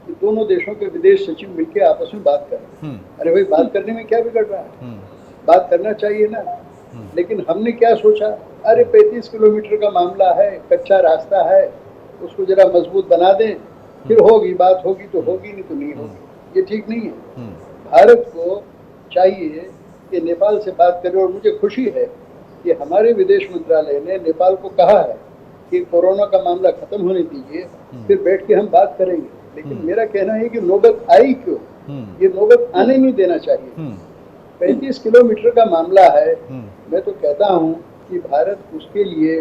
कि दोनों देशों के विदेश सचिव मिलकर आपस में बात करें। अरे भाई, बात करने में क्या बिगड़ रहा है? बात करना चाहिए ना। लेकिन हमने क्या सोचा, अरे 35 किलोमीटर का मामला है, कच्चा रास्ता है, उसको जरा मजबूत बना दें, फिर होगी बात, होगी तो होगी, नहीं तो नहीं होगी। ये ठीक नहीं है। भारत को चाहिए कि नेपाल से बात करें। और मुझे खुशी है कि हमारे विदेश मंत्रालय ने नेपाल को कहा है कि कोरोना का मामला खत्म होने दीजिए, फिर बैठ के हम बात करेंगे। लेकिन मेरा कहना है कि नौबत आई क्यों? ये नौबत आने नहीं देना चाहिए। 35 किलोमीटर का मामला है। मैं तो कहता हूँ कि भारत उसके लिए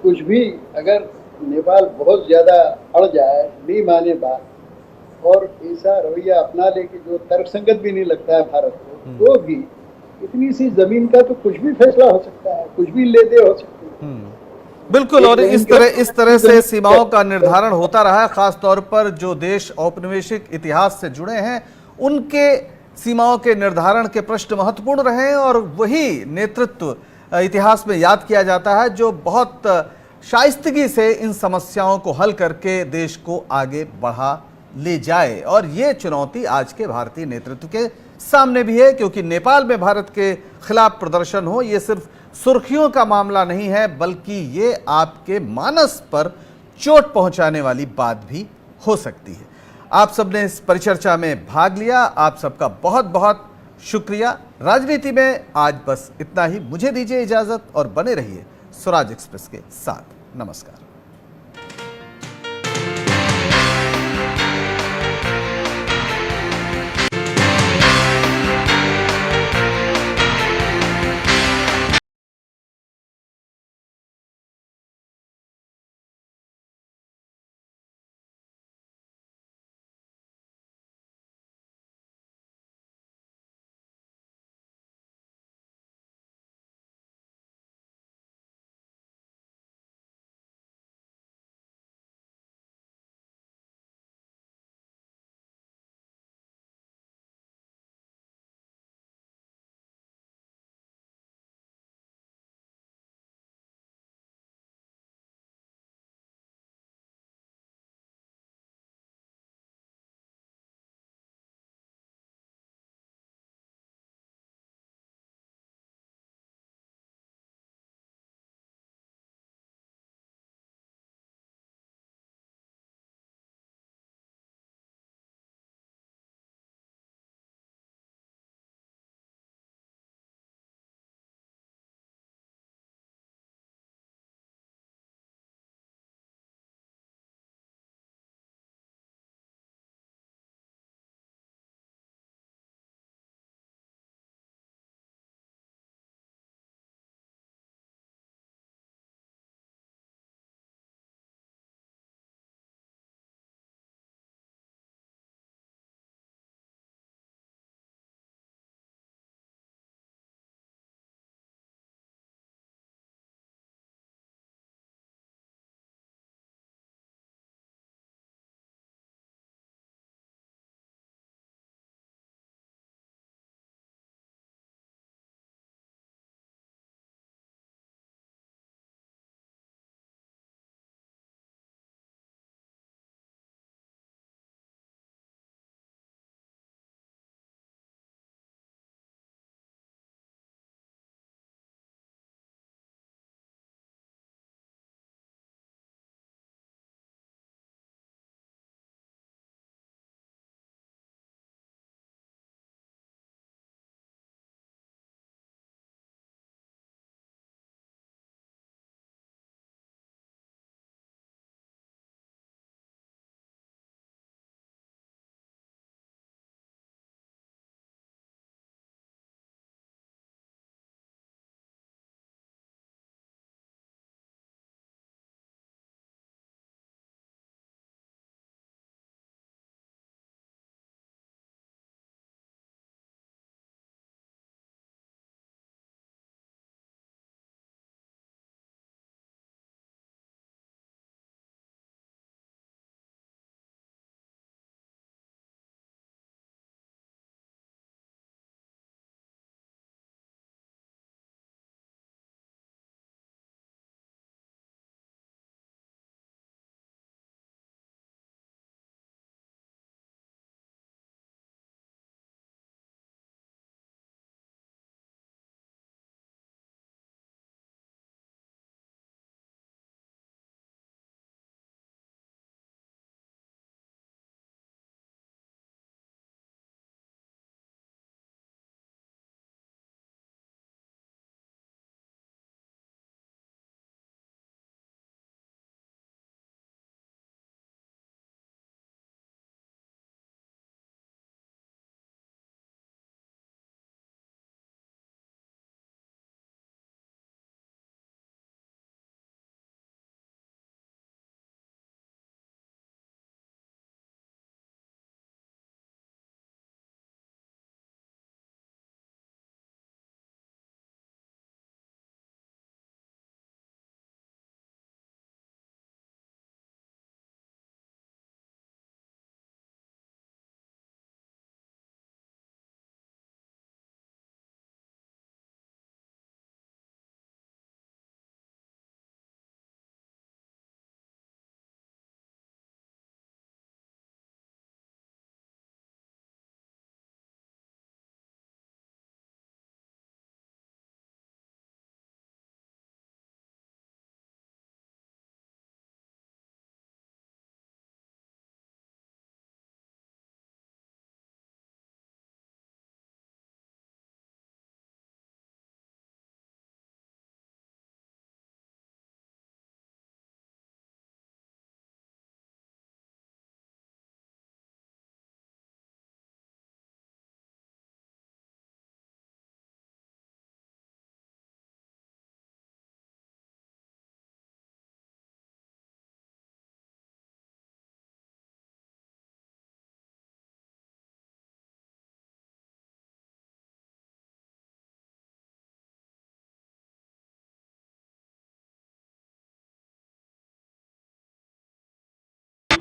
कुछ भी, अगर नेपाल बहुत ज्यादा अड़ जाए, नहीं माने बात, और ऐसा रवैया अपना ले कि जो तर्कसंगत भी नहीं लगता है भारत को, तो भी इतनी सी जमीन का तो कुछ भी फैसला हो सकता है, कुछ भी ले दे हो सकती है। बिल्कुल। और इस तरह से सीमाओं का निर्धारण होता रहा है, खास तौर पर जो देश औपनिवेशिक इतिहास से जुड़े हैं, उनके सीमाओं के निर्धारण के प्रश्न महत्वपूर्ण रहे हैं और वही नेतृत्व इतिहास में याद किया जाता है जो बहुत शाइस्तगी से इन समस्याओं को हल करके देश को आगे बढ़ा ले जाए। और ये चुनौती आज के भारतीय नेतृत्व के सामने भी है, क्योंकि नेपाल में भारत के खिलाफ प्रदर्शन हो ये सिर्फ सुर्खियों का मामला नहीं है, बल्कि ये आपके मानस पर चोट पहुंचाने वाली बात भी हो सकती है। आप सबने इस परिचर्चा में भाग लिया, आप सबका बहुत बहुत शुक्रिया। राजनीति में आज बस इतना ही। मुझे दीजिए इजाजत और बने रहिए स्वराज एक्सप्रेस के साथ। नमस्कार।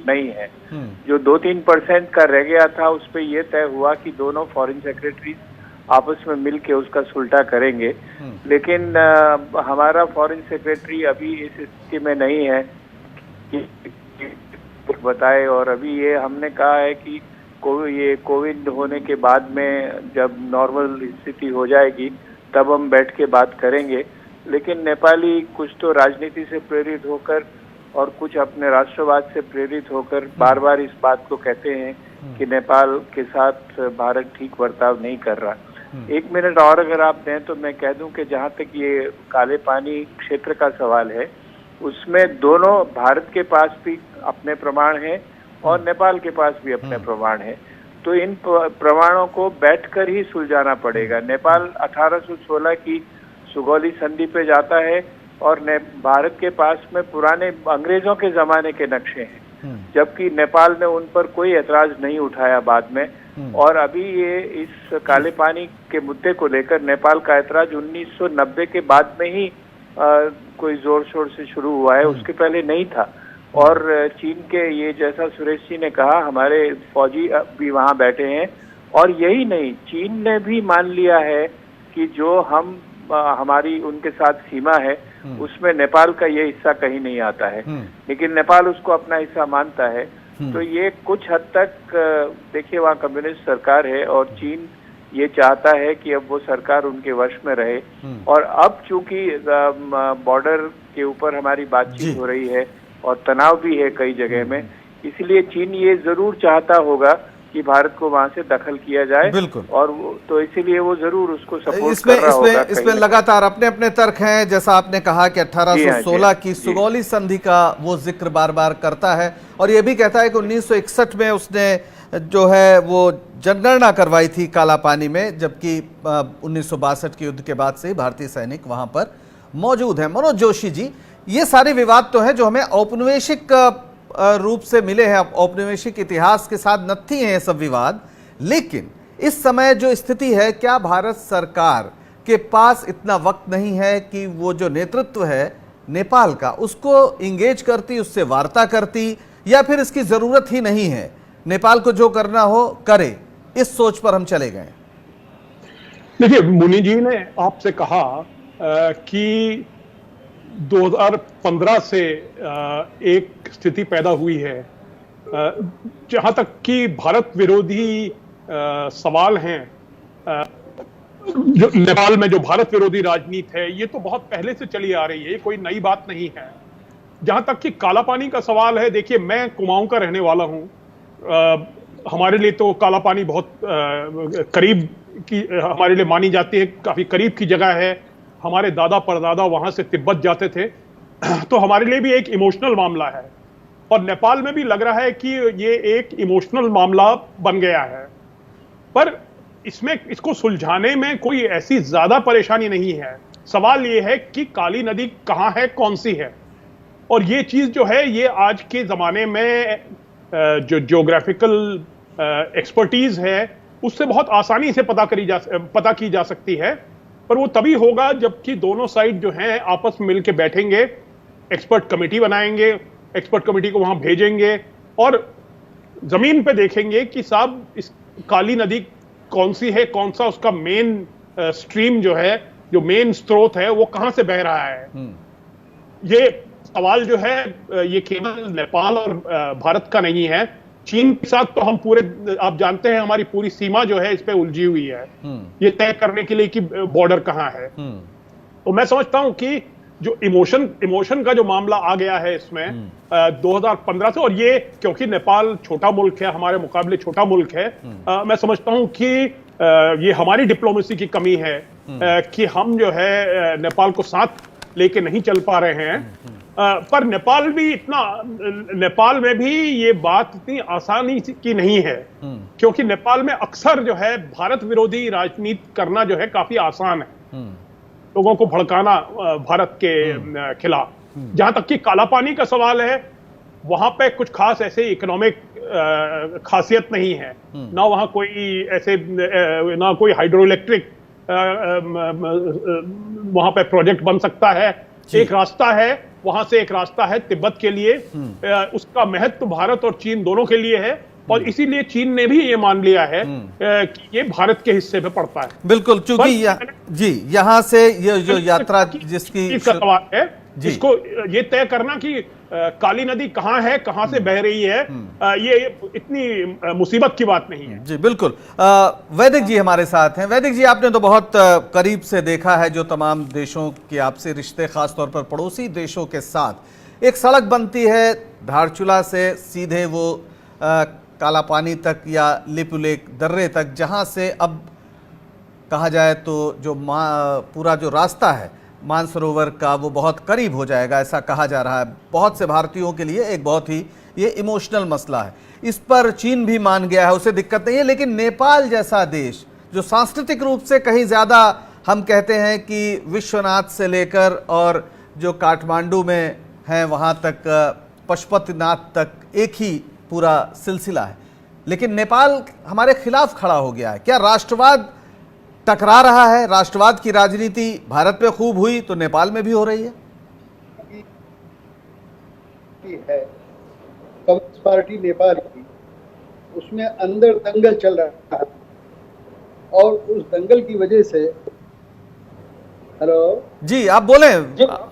नहीं है। जो 2-3% का रह गया था उस पर यह तय हुआ कि दोनों फॉरेन सेक्रेटरी आपस में मिल के उसका सुलटा करेंगे, लेकिन हमारा फॉरेन सेक्रेटरी अभी इस स्थिति में नहीं है कि बताए। और अभी ये हमने कहा है कि ये कोविड होने के बाद में जब नॉर्मल स्थिति हो जाएगी तब हम बैठ के बात करेंगे। लेकिन नेपाली कुछ तो राजनीति से प्रेरित होकर और कुछ अपने राष्ट्रवाद से प्रेरित होकर बार बार इस बात को कहते हैं कि नेपाल के साथ भारत ठीक बर्ताव नहीं कर रहा। 1 मिनट और अगर आप दें तो मैं कह दूं कि जहां तक ये काले पानी क्षेत्र का सवाल है उसमें दोनों भारत के पास भी अपने प्रमाण हैं और नेपाल के पास भी अपने प्रमाण हैं। तो इन प्रमाणों को बैठकर ही सुलझाना पड़ेगा। नेपाल 1816 की सुगौली संधि पे जाता है और भारत के पास में पुराने अंग्रेजों के जमाने के नक्शे हैं, जबकि नेपाल ने उन पर कोई ऐतराज नहीं उठाया बाद में। और अभी ये इस काले पानी के मुद्दे को लेकर नेपाल का ऐतराज 1990 के बाद में ही कोई जोर शोर से शुरू हुआ है, उसके पहले नहीं था। और चीन के ये जैसा सुरेश जी ने कहा हमारे फौजी भी वहाँ बैठे हैं और यही नहीं, चीन ने भी मान लिया है कि जो हमारी उनके साथ सीमा है उसमें नेपाल का ये हिस्सा कहीं नहीं आता है, लेकिन नेपाल उसको अपना हिस्सा मानता है। तो ये कुछ हद तक देखिए वहाँ कम्युनिस्ट सरकार है और चीन ये चाहता है कि अब वो सरकार उनके वश में रहे। और अब चूंकि बॉर्डर के ऊपर हमारी बातचीत हो रही है और तनाव भी है कई जगह में, इसलिए चीन ये जरूर चाहता होगा कि भारत को वहां से दखल किया जाए। बिल्कुल। और तो इसीलिए वो जरूर उसको सपोर्ट कर रहा होगा। इसमें लगातार अपने अपने तर्क हैं, जैसा आपने कहा कि 1816 की सुगौली संधि का वो जिक्र बार बार करता है और ये भी कहता है कि 1961 में उसने जो है वो जनगणना करवाई थी काला पानी में, जबकि 1962 के युद्ध के बाद से ही भारतीय सैनिक वहां पर मौजूद हैं। मनोज जोशी जी, ये सारे विवाद तो हैं जो हमें औपनिवेशिक रूप से मिले हैं, औपनिवेशिक इतिहास के साथ नत्थी हैं ये सब विवाद, लेकिन इस समय जो स्थिति है, क्या भारत सरकार के पास इतना वक्त नहीं है कि वो जो नेतृत्व है नेपाल का उसको इंगेज करती, उससे वार्ता करती, या फिर इसकी जरूरत ही नहीं है, नेपाल को जो करना हो करे, इस सोच पर हम चले गए? देखिए, मुनि जी ने आपसे कहा कि 2015 से एक स्थिति पैदा हुई है जहां तक कि भारत विरोधी सवाल हैं। जो नेपाल में जो भारत विरोधी राजनीति है ये तो बहुत पहले से चली आ रही है, ये कोई नई बात नहीं है। जहां तक कि काला पानी का सवाल है, देखिए मैं कुमाऊं का रहने वाला हूं, हमारे लिए तो काला पानी बहुत करीब की हमारे लिए मानी जाती है, काफी करीब की जगह है। हमारे दादा परदादा वहां से तिब्बत जाते थे, तो हमारे लिए भी एक इमोशनल मामला है और नेपाल में भी लग रहा है कि ये एक इमोशनल मामला बन गया है। पर इसको सुलझाने में कोई ऐसी ज्यादा परेशानी नहीं है। सवाल ये है कि काली नदी कहां है, कौन सी है, और ये चीज जो है ये आज के जमाने में जो ज्योग्राफिकल एक्सपर्टीज है उससे बहुत आसानी से पता की जा सकती है। पर वो तभी होगा जबकि दोनों साइड जो हैं आपस में मिलकर बैठेंगे, एक्सपर्ट कमेटी बनाएंगे, एक्सपर्ट कमेटी को वहां भेजेंगे और जमीन पे देखेंगे कि साहब इस काली नदी कौन सी है, कौन सा उसका मेन स्ट्रीम जो है, जो मेन स्रोत है वो कहां से बह रहा है। ये सवाल जो है ये केवल नेपाल और भारत का नहीं है, चीन के साथ तो हम पूरे, आप जानते हैं हमारी पूरी सीमा जो है इस पे उलझी हुई है, ये तय करने के लिए कि बॉर्डर कहां है। तो मैं समझता हूं कि जो इमोशन का जो मामला आ गया है इसमें 2015 से, और ये क्योंकि नेपाल छोटा मुल्क है, हमारे मुकाबले छोटा मुल्क है, मैं समझता हूं कि ये हमारी डिप्लोमेसी की कमी है कि हम जो है नेपाल को साथ लेके नहीं चल पा रहे हैं। पर नेपाल में भी ये बात इतनी आसानी की नहीं है, क्योंकि नेपाल में अक्सर जो है भारत विरोधी राजनीति करना जो है काफी आसान है, लोगों को भड़काना भारत के खिलाफ। जहां तक कि काला पानी का सवाल है, वहां पे कुछ खास ऐसे इकोनॉमिक खासियत नहीं है, ना वहां कोई ऐसे ना कोई हाइड्रो इलेक्ट्रिक वहां पे प्रोजेक्ट बन सकता है। एक रास्ता है वहां से एक रास्ता है तिब्बत के लिए। उसका महत्व भारत और चीन दोनों के लिए है और इसीलिए चीन ने भी ये मान लिया है कि ये भारत के हिस्से में पड़ता है। बिल्कुल, चूंकि यहाँ से ये जो यात्रा जिसकी सवाल है जिसको ये तय करना कि काली नदी कहाँ है, कहाँ से बह रही है, ये इतनी मुसीबत की बात नहीं है। जी बिल्कुल। वैदिक जी हमारे साथ हैं। वैदिक जी, आपने तो बहुत करीब से देखा है जो तमाम देशों के आपसी रिश्ते, खासतौर पर पड़ोसी देशों के साथ। एक सड़क बनती है धारचूला से सीधे वो काला पानी तक या लिपुलेख दर्रे तक, जहाँ से अब कहा जाए तो जो पूरा जो रास्ता है मानसरोवर का वो बहुत करीब हो जाएगा, ऐसा कहा जा रहा है। बहुत से भारतीयों के लिए एक बहुत ही ये इमोशनल मसला है। इस पर चीन भी मान गया है, उसे दिक्कत नहीं है। लेकिन नेपाल जैसा देश जो सांस्कृतिक रूप से कहीं ज़्यादा, हम कहते हैं कि विश्वनाथ से लेकर और जो काठमांडू में हैं वहाँ तक, पशुपतिनाथ तक एक ही पूरा सिलसिला है, लेकिन नेपाल हमारे खिलाफ खड़ा हो गया है। क्या राष्ट्रवाद टकरा रहा है? राष्ट्रवाद की राजनीति भारत में खूब हुई तो नेपाल में भी हो रही है? कम्युनिस्ट पार्टी नेपाल की, उसमें अंदर दंगल चल रहा है और उस दंगल की वजह से, हेलो जी आप बोले,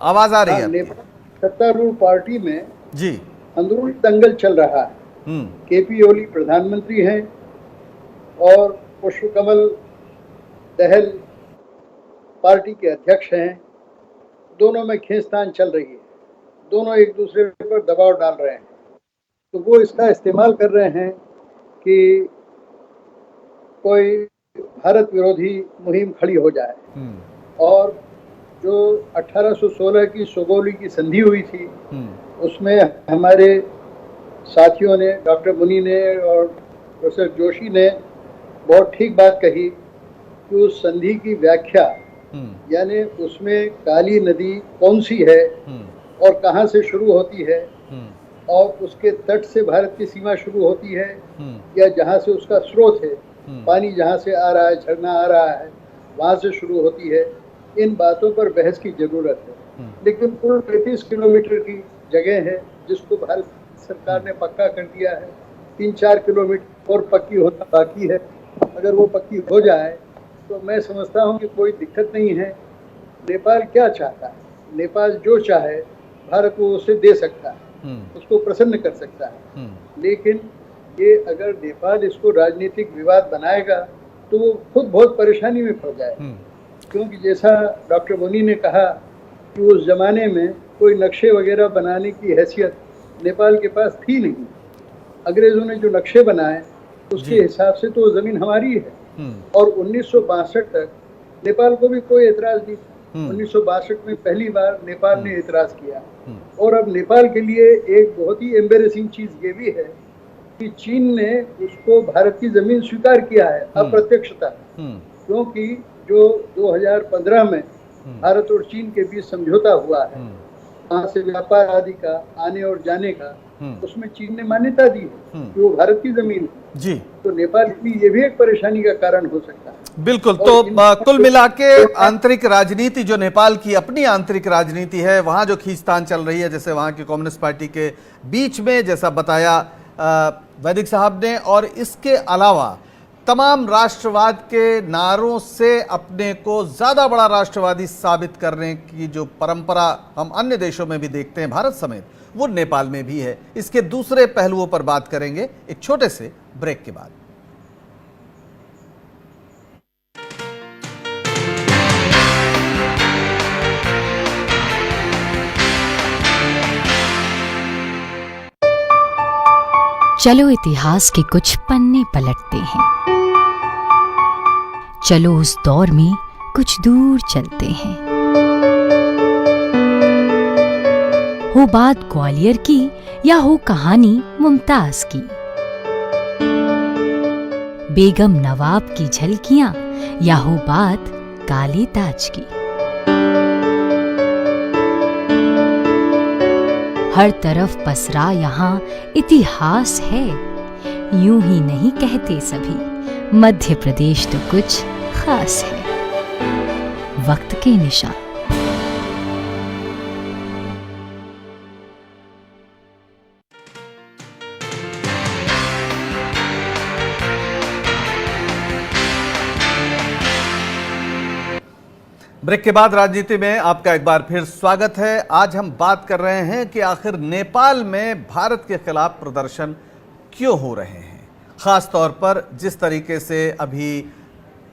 आवाज आ रही है। नेपाल सत्तारूढ़ पार्टी में जी अंदरूनी दंगल चल रहा है। केपी ओली प्रधानमंत्री हैं और पुष्पकमल दहल पार्टी के अध्यक्ष हैं। दोनों में खींचतान चल रही है, दोनों एक दूसरे पर दबाव डाल रहे हैं। तो वो इसका इस्तेमाल कर रहे हैं कि कोई भारत विरोधी मुहिम खड़ी हो जाए। और जो 1816 की सुगौली की संधि हुई थी, उसमें हमारे साथियों ने, डॉक्टर मुनि ने और प्रोफेसर जोशी ने बहुत ठीक बात कही कि उस संधि की व्याख्या, यानी उसमें काली नदी कौन सी है और कहाँ से शुरू होती है और उसके तट से भारत की सीमा शुरू होती है या जहाँ से उसका स्रोत है, पानी जहाँ से आ रहा है, झरना आ रहा है, वहाँ से शुरू होती है। इन बातों पर बहस की जरूरत है। लेकिन कुल 35 किलोमीटर की जगह है जिसको भारत सरकार ने पक्का कर दिया है। 3-4 किलोमीटर और पक्की होना बाकी है। अगर वो पक्की हो जाए तो मैं समझता हूँ कि कोई दिक्कत नहीं है। नेपाल क्या चाहता है? नेपाल जो चाहे भारत को उसे दे सकता है, उसको प्रसन्न कर सकता है। लेकिन ये अगर नेपाल इसको राजनीतिक विवाद बनाएगा तो वो खुद बहुत परेशानी में पड़ जाए। क्योंकि जैसा डॉक्टर मुनि ने कहा कि उस जमाने में कोई नक्शे वगैरह बनाने की हैसियत नेपाल के पास थी नहीं। अंग्रेजों ने जो नक्शे बनाए उसके हिसाब से तो जमीन हमारी है। और 1962 तक नेपाल को भी कोई एतराज नहीं था। 1962 में पहली बार नेपाल ने एतराज किया। और अब नेपाल के लिए एक बहुत ही एम्बेरेसिंग चीज ये भी है कि चीन ने उसको भारत की जमीन स्वीकार किया है अप्रत्यक्षता। क्योंकि जो 2015 में भारत और चीन के बीच समझौता हुआ है, वहाँ से व्यापार आदि का आने और जाने का, उसमें चीन ने मान्यता दी है कि वो भारत की जमीन है। जी, तो नेपाल की ये भी एक परेशानी का कारण हो सकता है। बिल्कुल। तो कुल मिला के आंतरिक राजनीति जो नेपाल की अपनी आंतरिक राजनीति है, वहाँ जो खींचतान चल रही है, जैसे वहाँ की कम्युनिस्ट पार्टी के बीच में, जैसा बताया वैदिक साहब ने, और इसके अलावा तमाम राष्ट्रवाद के नारों से अपने को ज़्यादा बड़ा राष्ट्रवादी साबित करने की जो परंपरा हम अन्य देशों में भी देखते हैं, भारत समेत, वो नेपाल में भी है। इसके दूसरे पहलुओं पर बात करेंगे एक छोटे से ब्रेक के बाद। चलो इतिहास के कुछ पन्ने पलटते हैं। चलो उस दौर में कुछ दूर चलते हैं। हो बात ग्वालियर की या हो कहानी मुमताज की, बेगम नवाब की झलकियां या हो बात काले ताज की, हर तरफ पसरा यहाँ इतिहास है। यूं ही नहीं कहते सभी, मध्य प्रदेश तो कुछ खास है। वक्त के निशान। ब्रेक के बाद राजनीति में आपका एक बार फिर स्वागत है। आज हम बात कर रहे हैं कि आखिर नेपाल में भारत के खिलाफ प्रदर्शन क्यों हो रहे हैं, खास तौर पर जिस तरीके से अभी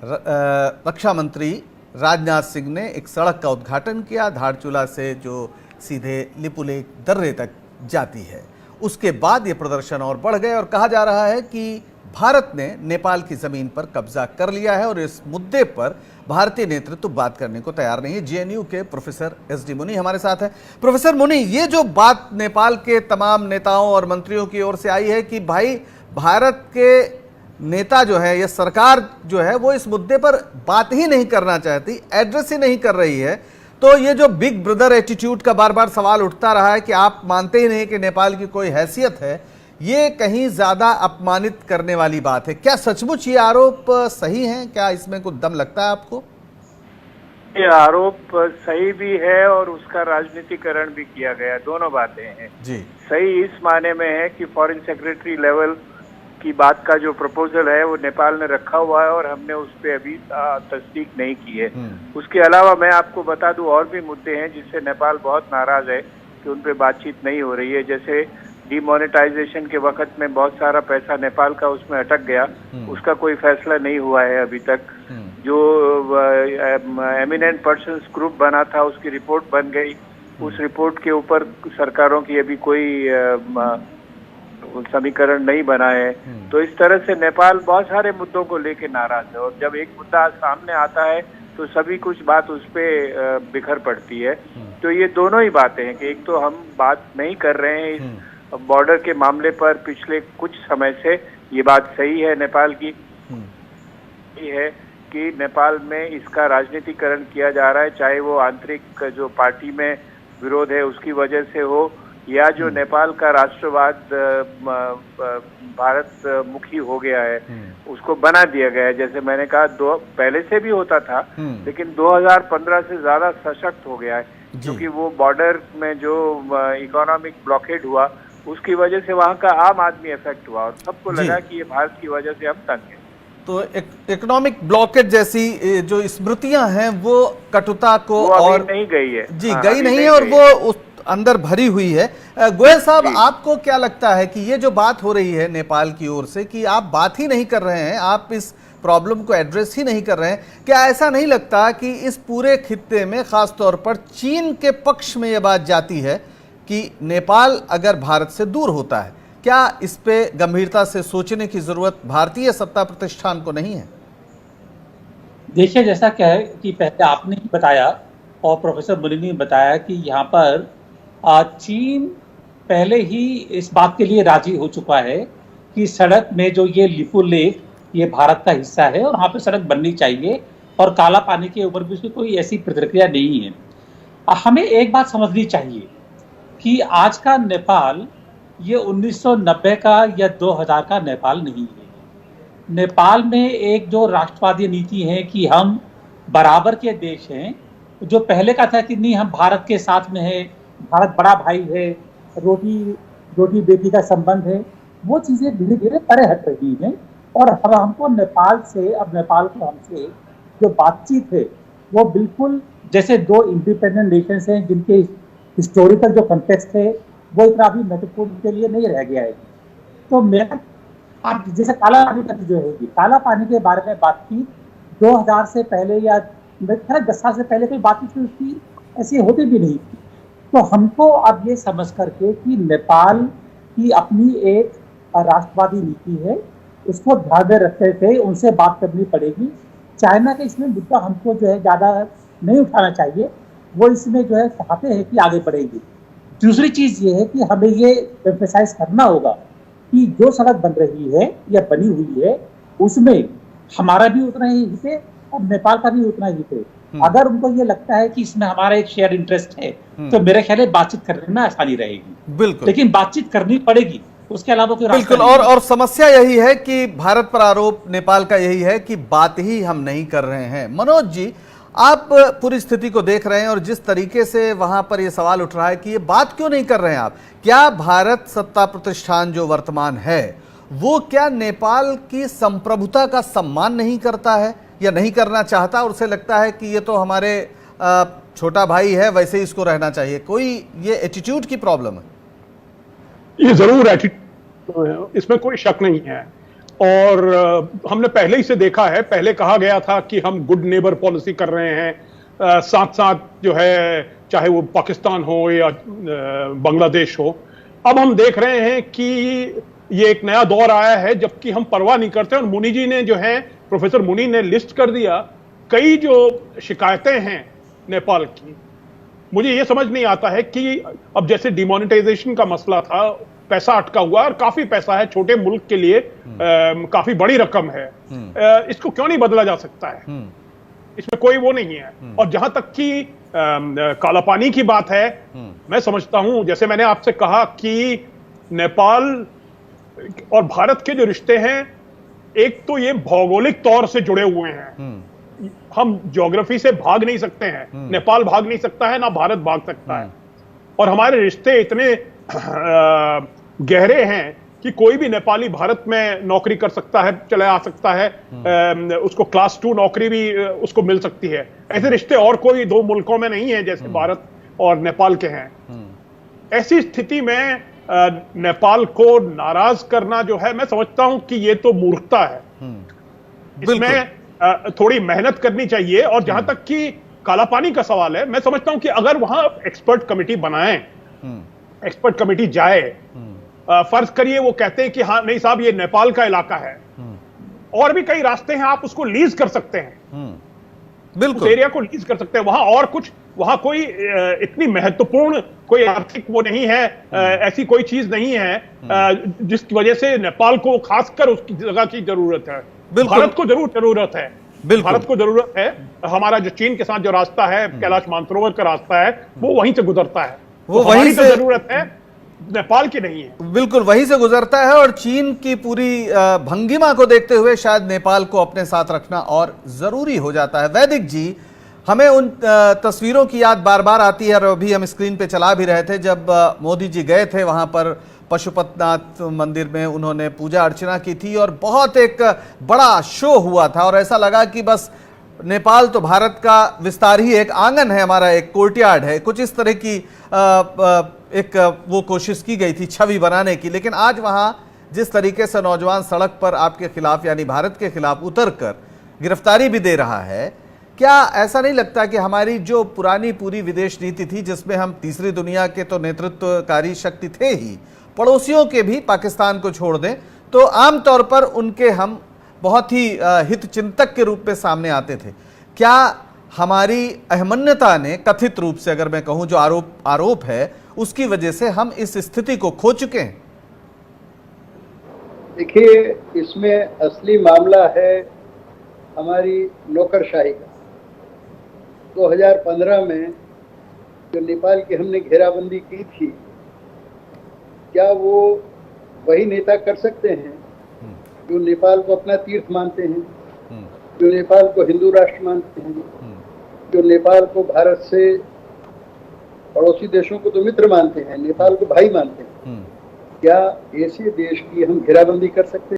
रक्षा मंत्री राजनाथ सिंह ने एक सड़क का उद्घाटन किया, धारचूला से जो सीधे लिपुलेख दर्रे तक जाती है, उसके बाद ये प्रदर्शन और बढ़ गए और कहा जा रहा है कि भारत ने नेपाल की जमीन पर कब्जा कर लिया है और इस मुद्दे पर भारतीय नेतृत्व बात करने को तैयार नहीं है। जेएनयू के प्रोफेसर एसडी मुनि हमारे साथ है। प्रोफेसर मुनि, ये जो बात नेपाल के तमाम नेताओं और मंत्रियों की ओर से आई है कि भाई भारत के नेता जो है या सरकार जो है वो इस मुद्दे पर बात ही नहीं करना चाहती, एड्रेस ही नहीं कर रही है, तो ये जो बिग ब्रदर एटीट्यूड का बार बार सवाल उठता रहा है कि आप मानते ही नहीं कि नेपाल की कोई हैसियत है, ये कहीं ज्यादा अपमानित करने वाली बात है। क्या सचमुच ये आरोप सही है? क्या इसमें कुछ दम लगता है आपको? ये आरोप सही भी है और उसका राजनीतिकरण भी किया गया, दोनों बातें हैं जी। सही इस माने में है कि फॉरेन सेक्रेटरी लेवल की बात का जो प्रपोजल है वो नेपाल ने रखा हुआ है और हमने उस पर अभी तस्दीक नहीं की है। उसके अलावा मैं आपको बता दूं और भी मुद्दे हैं जिससे नेपाल बहुत नाराज है कि उन पे बातचीत नहीं हो रही है। जैसे डिमोनेटाइजेशन के वक्त में बहुत सारा पैसा नेपाल का उसमें अटक गया, उसका कोई फैसला नहीं हुआ है अभी तक। जो एमिनेंट पर्सन्स ग्रुप बना था उसकी रिपोर्ट बन गई, उस रिपोर्ट के ऊपर सरकारों की अभी कोई समीकरण नहीं बना है। तो इस तरह से नेपाल बहुत सारे मुद्दों को लेके नाराज है और जब एक मुद्दा सामने आता है तो सभी कुछ बात उस पर बिखर पड़ती है। तो ये दोनों ही बातें हैं कि एक तो हम बात नहीं कर रहे हैं इस बॉर्डर के मामले पर पिछले कुछ समय से, ये बात सही है नेपाल की, ये है कि नेपाल में इसका राजनीतिकरण किया जा रहा है, चाहे वो आंतरिक जो पार्टी में विरोध है उसकी वजह से हो या जो नेपाल का राष्ट्रवाद भारत मुखी हो गया है उसको बना दिया गया है। जैसे मैंने कहा पहले से भी होता था लेकिन 2015 से ज्यादा सशक्त हो गया है क्योंकि वो बॉर्डर में जो इकोनॉमिक ब्लॉकेड हुआ उसकी वजह से वहाँ का आम आदमी इफेक्ट हुआ और सबको लगा कि ये भारत की वजह से हम तंग हैं। तो इकोनॉमिक ब्लॉकेज जैसी जो स्मृतियां हैं वो कटुता को वो और नहीं गई है जी गई नहीं है और वो उस अंदर भरी हुई है। गोयल साहब, आपको क्या लगता है कि ये जो बात हो रही है नेपाल की ओर से कि आप बात ही नहीं कर रहे हैं, आप इस प्रॉब्लम को एड्रेस ही नहीं कर रहे हैं, क्या ऐसा नहीं लगता कि इस पूरे खित्ते में खास तौर पर चीन के पक्ष में यह बात जाती है कि नेपाल अगर भारत से दूर होता है, क्या इस पे गंभीरता से सोचने की जरूरत भारतीय सत्ता प्रतिष्ठान को नहीं है? देखिए, जैसा क्या है कि पहले आपने ही बताया और प्रोफेसर मुनि ने बताया कि यहाँ पर चीन पहले ही इस बात के लिए राजी हो चुका है कि सड़क में जो ये लिपुलेख ये भारत का हिस्सा है और वहाँ पे सड़क बननी चाहिए और काला पानी के ऊपर भी उसकी कोई ऐसी प्रतिक्रिया नहीं है। हमें एक बात समझनी चाहिए कि आज का नेपाल ये 1990 का या 2000 का नेपाल नहीं है। नेपाल में एक जो राष्ट्रवादी नीति है कि हम बराबर के देश हैं, जो पहले का था कि नहीं हम भारत के साथ में है, भारत बड़ा भाई है, रोटी बेटी का संबंध है, वो चीज़ें धीरे धीरे परे हट रही हैं और हमको नेपाल से, अब नेपाल को हमसे जो बातचीत है वो बिल्कुल जैसे दो इंडिपेंडेंट नेशंस हैं जिनके हिस्टोरिकल जो कंटेक्स्ट है वो इतना भी महत्वपूर्ण के लिए नहीं रह गया है। तो मैं आप जैसे काला पानी का जो है, काला पानी के बारे में बातचीत 2000 से पहले या 10 साल से पहले कोई बातचीत उसकी ऐसी होती भी नहीं थी। तो हमको अब ये समझ करके कि नेपाल की अपनी एक राष्ट्रवादी नीति है, उसको ध्यान में रखते हुए उनसे बात करनी पड़ेगी। चाइना का इसमें मुद्दा हमको जो है ज़्यादा नहीं उठाना चाहिए, वो इसमें जो है चाहते हैं कि आगे बढ़ेगी। दूसरी चीज़ ये है कि हमें ये एम्फेसाइज करना होगा कि जो सड़क बन रही है या बनी हुई है उसमें हमारा भी उतना ही हित है और नेपाल का भी उतना ही हित है। अगर उनको ये लगता है कि इसमें हमारा एक शेयर इंटरेस्ट है तो मेरे ख्याल है बातचीत करने में आसानी रहेगी। बिल्कुल, लेकिन बातचीत करनी पड़ेगी, उसके अलावा कोई बिल्कुल। और समस्या यही है कि भारत पर आरोप नेपाल का यही है कि बात ही हम नहीं कर रहे हैं। मनोज जी, आप पूरी स्थिति को देख रहे हैं और जिस तरीके से वहां पर यह सवाल उठ रहा है कि ये बात क्यों नहीं कर रहे हैं आप, क्या भारत सत्ता प्रतिष्ठान जो वर्तमान है वो क्या नेपाल की संप्रभुता का सम्मान नहीं करता है या नहीं करना चाहता और उसे लगता है कि ये तो हमारे छोटा भाई है वैसे ही इसको रहना चाहिए, कोई ये एटीट्यूड की प्रॉब्लम है? ये जरूर एटीट्यूड, इसमें कोई शक नहीं है। और हमने पहले ही से देखा है, पहले कहा गया था कि हम गुड नेबर पॉलिसी कर रहे हैं, साथ साथ जो है चाहे वो पाकिस्तान हो या बांग्लादेश हो। अब हम देख रहे हैं कि ये एक नया दौर आया है जबकि हम परवाह नहीं करते। और मुनि जी ने जो है, प्रोफेसर मुनि ने लिस्ट कर दिया कई जो शिकायतें हैं नेपाल की। मुझे ये समझ नहीं आता है कि अब जैसे डिमोनेटाइजेशन का मसला था, पैसा अटका हुआ और काफी पैसा है, छोटे मुल्क के लिए काफी बड़ी रकम है, इसको क्यों नहीं बदला जा सकता है? इसमें कोई वो नहीं है। और जहां तक कि काला पानी की बात है, मैं समझता हूं, जैसे मैंने आपसे कहा कि नेपाल और भारत के जो रिश्ते हैं, एक तो ये भौगोलिक तौर से जुड़े हुए हैं, हम ज्योग्राफी से भाग नहीं सकते हैं, नेपाल भाग नहीं सकता है, ना भारत भाग सकता है। और हमारे रिश्ते इतने गहरे हैं कि कोई भी नेपाली भारत में नौकरी कर सकता है, चला आ सकता है, उसको क्लास 2 नौकरी भी उसको मिल सकती है। ऐसे रिश्ते और कोई दो मुल्कों में नहीं है जैसे भारत और नेपाल के हैं। ऐसी स्थिति में नेपाल को नाराज करना जो है, मैं समझता हूं कि ये तो मूर्खता है। इसमें थोड़ी मेहनत करनी चाहिए। और जहां तक कि काला पानी का सवाल है, मैं समझता हूं कि अगर वहां एक्सपर्ट कमेटी बनाएं, एक्सपर्ट कमेटी जाए, फर्ज करिए वो कहते हैं कि हाँ नहीं साहब ये नेपाल का इलाका है, और भी कई रास्ते हैं, आप उसको लीज कर सकते हैं, बिल्कुल उस एरिया को लीज कर सकते हैं। वहां और कुछ, वहां कोई इतनी महत्वपूर्ण कोई आर्थिक वो नहीं है, ऐसी कोई चीज नहीं है जिसकी वजह से नेपाल को खासकर उसकी जगह की जरूरत है। भारत को जरूर जरूरत है, भारत को जरूरत है। हमारा जो चीन के साथ जो रास्ता है, कैलाश मानसरोवर का रास्ता है, वो वहीं से गुजरता है, वो वहीं से जरूरत है, नेपाल की नहीं है। बिल्कुल वहीं से गुजरता है। और चीन की पूरी भंगिमा को देखते हुए शायद नेपाल को अपने साथ रखना और जरूरी हो जाता है। वैदिक जी, हमें उन तस्वीरों की याद बार बार आती है, और अभी हम स्क्रीन पे चला भी रहे थे, जब मोदी जी गए थे वहां पर पशुपतनाथ मंदिर में, उन्होंने पूजा अर्चना की थी और बहुत एक बड़ा शो हुआ था। और ऐसा लगा कि बस नेपाल तो भारत का विस्तार ही, एक आंगन है हमारा, एक कोर्टयार्ड है, कुछ इस तरह की एक वो कोशिश की गई थी छवि बनाने की। लेकिन आज वहां जिस तरीके से नौजवान सड़क पर आपके खिलाफ यानी भारत के खिलाफ उतरकर गिरफ्तारी भी दे रहा है, क्या ऐसा नहीं लगता कि हमारी जो पुरानी पूरी विदेश नीति थी, जिसमें हम तीसरी दुनिया के तो नेतृत्वकारी शक्ति थे ही, पड़ोसियों के भी पाकिस्तान को छोड़ दें तो आमतौर पर उनके हम बहुत ही हित चिंतक के रूप में सामने आते थे, क्या हमारी अहमन्यता ने, कथित रूप से अगर मैं कहूं जो आरोप है, उसकी वजह से हम इस स्थिति को खो चुके हैं? देखिए, इसमें असली मामला है हमारी नौकरशाही का। 2015 में जो नेपाल की हमने घेराबंदी की थी, क्या वो वही नेता कर सकते हैं जो नेपाल को अपना तीर्थ मानते हैं, जो नेपाल को हिंदू राष्ट्र मानते हैं, जो नेपाल को भारत से, पड़ोसी देशों को तो मित्र मानते हैं, नेपाल को भाई मानते हैं? क्या ऐसे देश की हम घेराबंदी कर सकते हैं?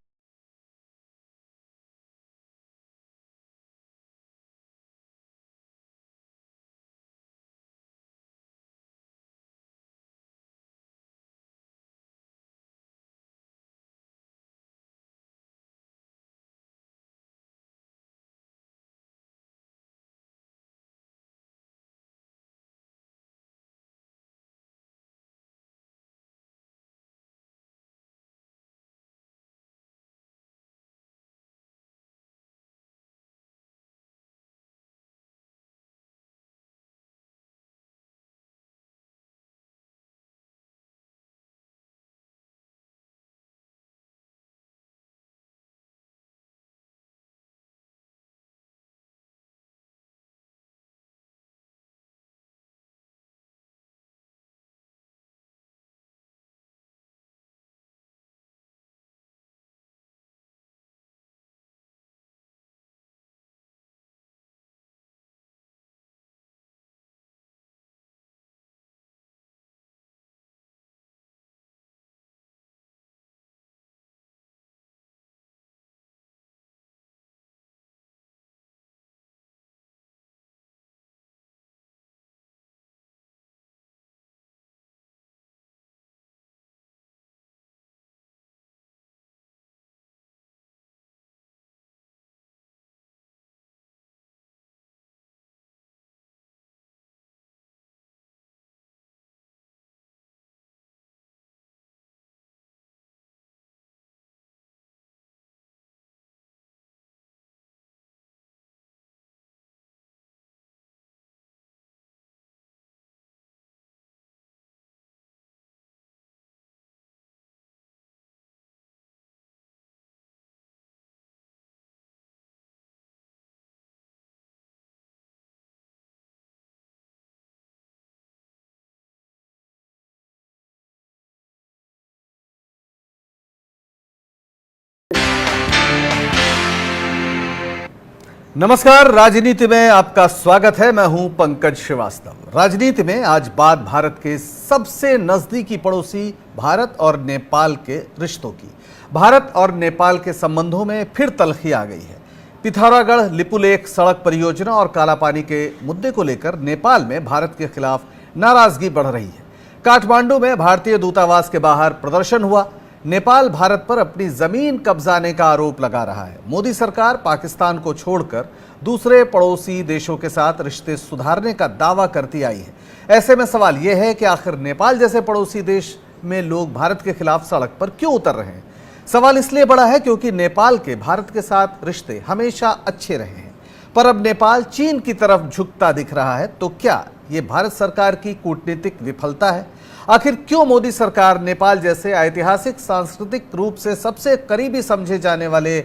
नमस्कार, राजनीति में आपका स्वागत है। मैं हूं पंकज श्रीवास्तव। राजनीति में आज बात भारत के सबसे नजदीकी पड़ोसी भारत और नेपाल के रिश्तों की। भारत और नेपाल के संबंधों में फिर तल्खी आ गई है। पिथौरागढ़ लिपुलेख सड़क परियोजना और कालापानी के मुद्दे को लेकर नेपाल में भारत के खिलाफ नाराजगी बढ़ रही है। काठमांडू में भारतीय दूतावास के बाहर प्रदर्शन हुआ। नेपाल भारत पर अपनी जमीन कब्जाने का आरोप लगा रहा है। मोदी सरकार पाकिस्तान को छोड़कर दूसरे पड़ोसी देशों के साथ रिश्ते सुधारने का दावा करती आई है। ऐसे में सवाल यह है कि आखिर नेपाल जैसे पड़ोसी देश में लोग भारत के खिलाफ सड़क पर क्यों उतर रहे हैं। सवाल इसलिए बड़ा है क्योंकि नेपाल के भारत के साथ रिश्ते हमेशा अच्छे रहे हैं, पर अब नेपाल चीन की तरफ झुकता दिख रहा है। तो क्या ये भारत सरकार की कूटनीतिक विफलता है? आखिर क्यों मोदी सरकार नेपाल जैसे ऐतिहासिक सांस्कृतिक रूप से सबसे करीबी समझे जाने वाले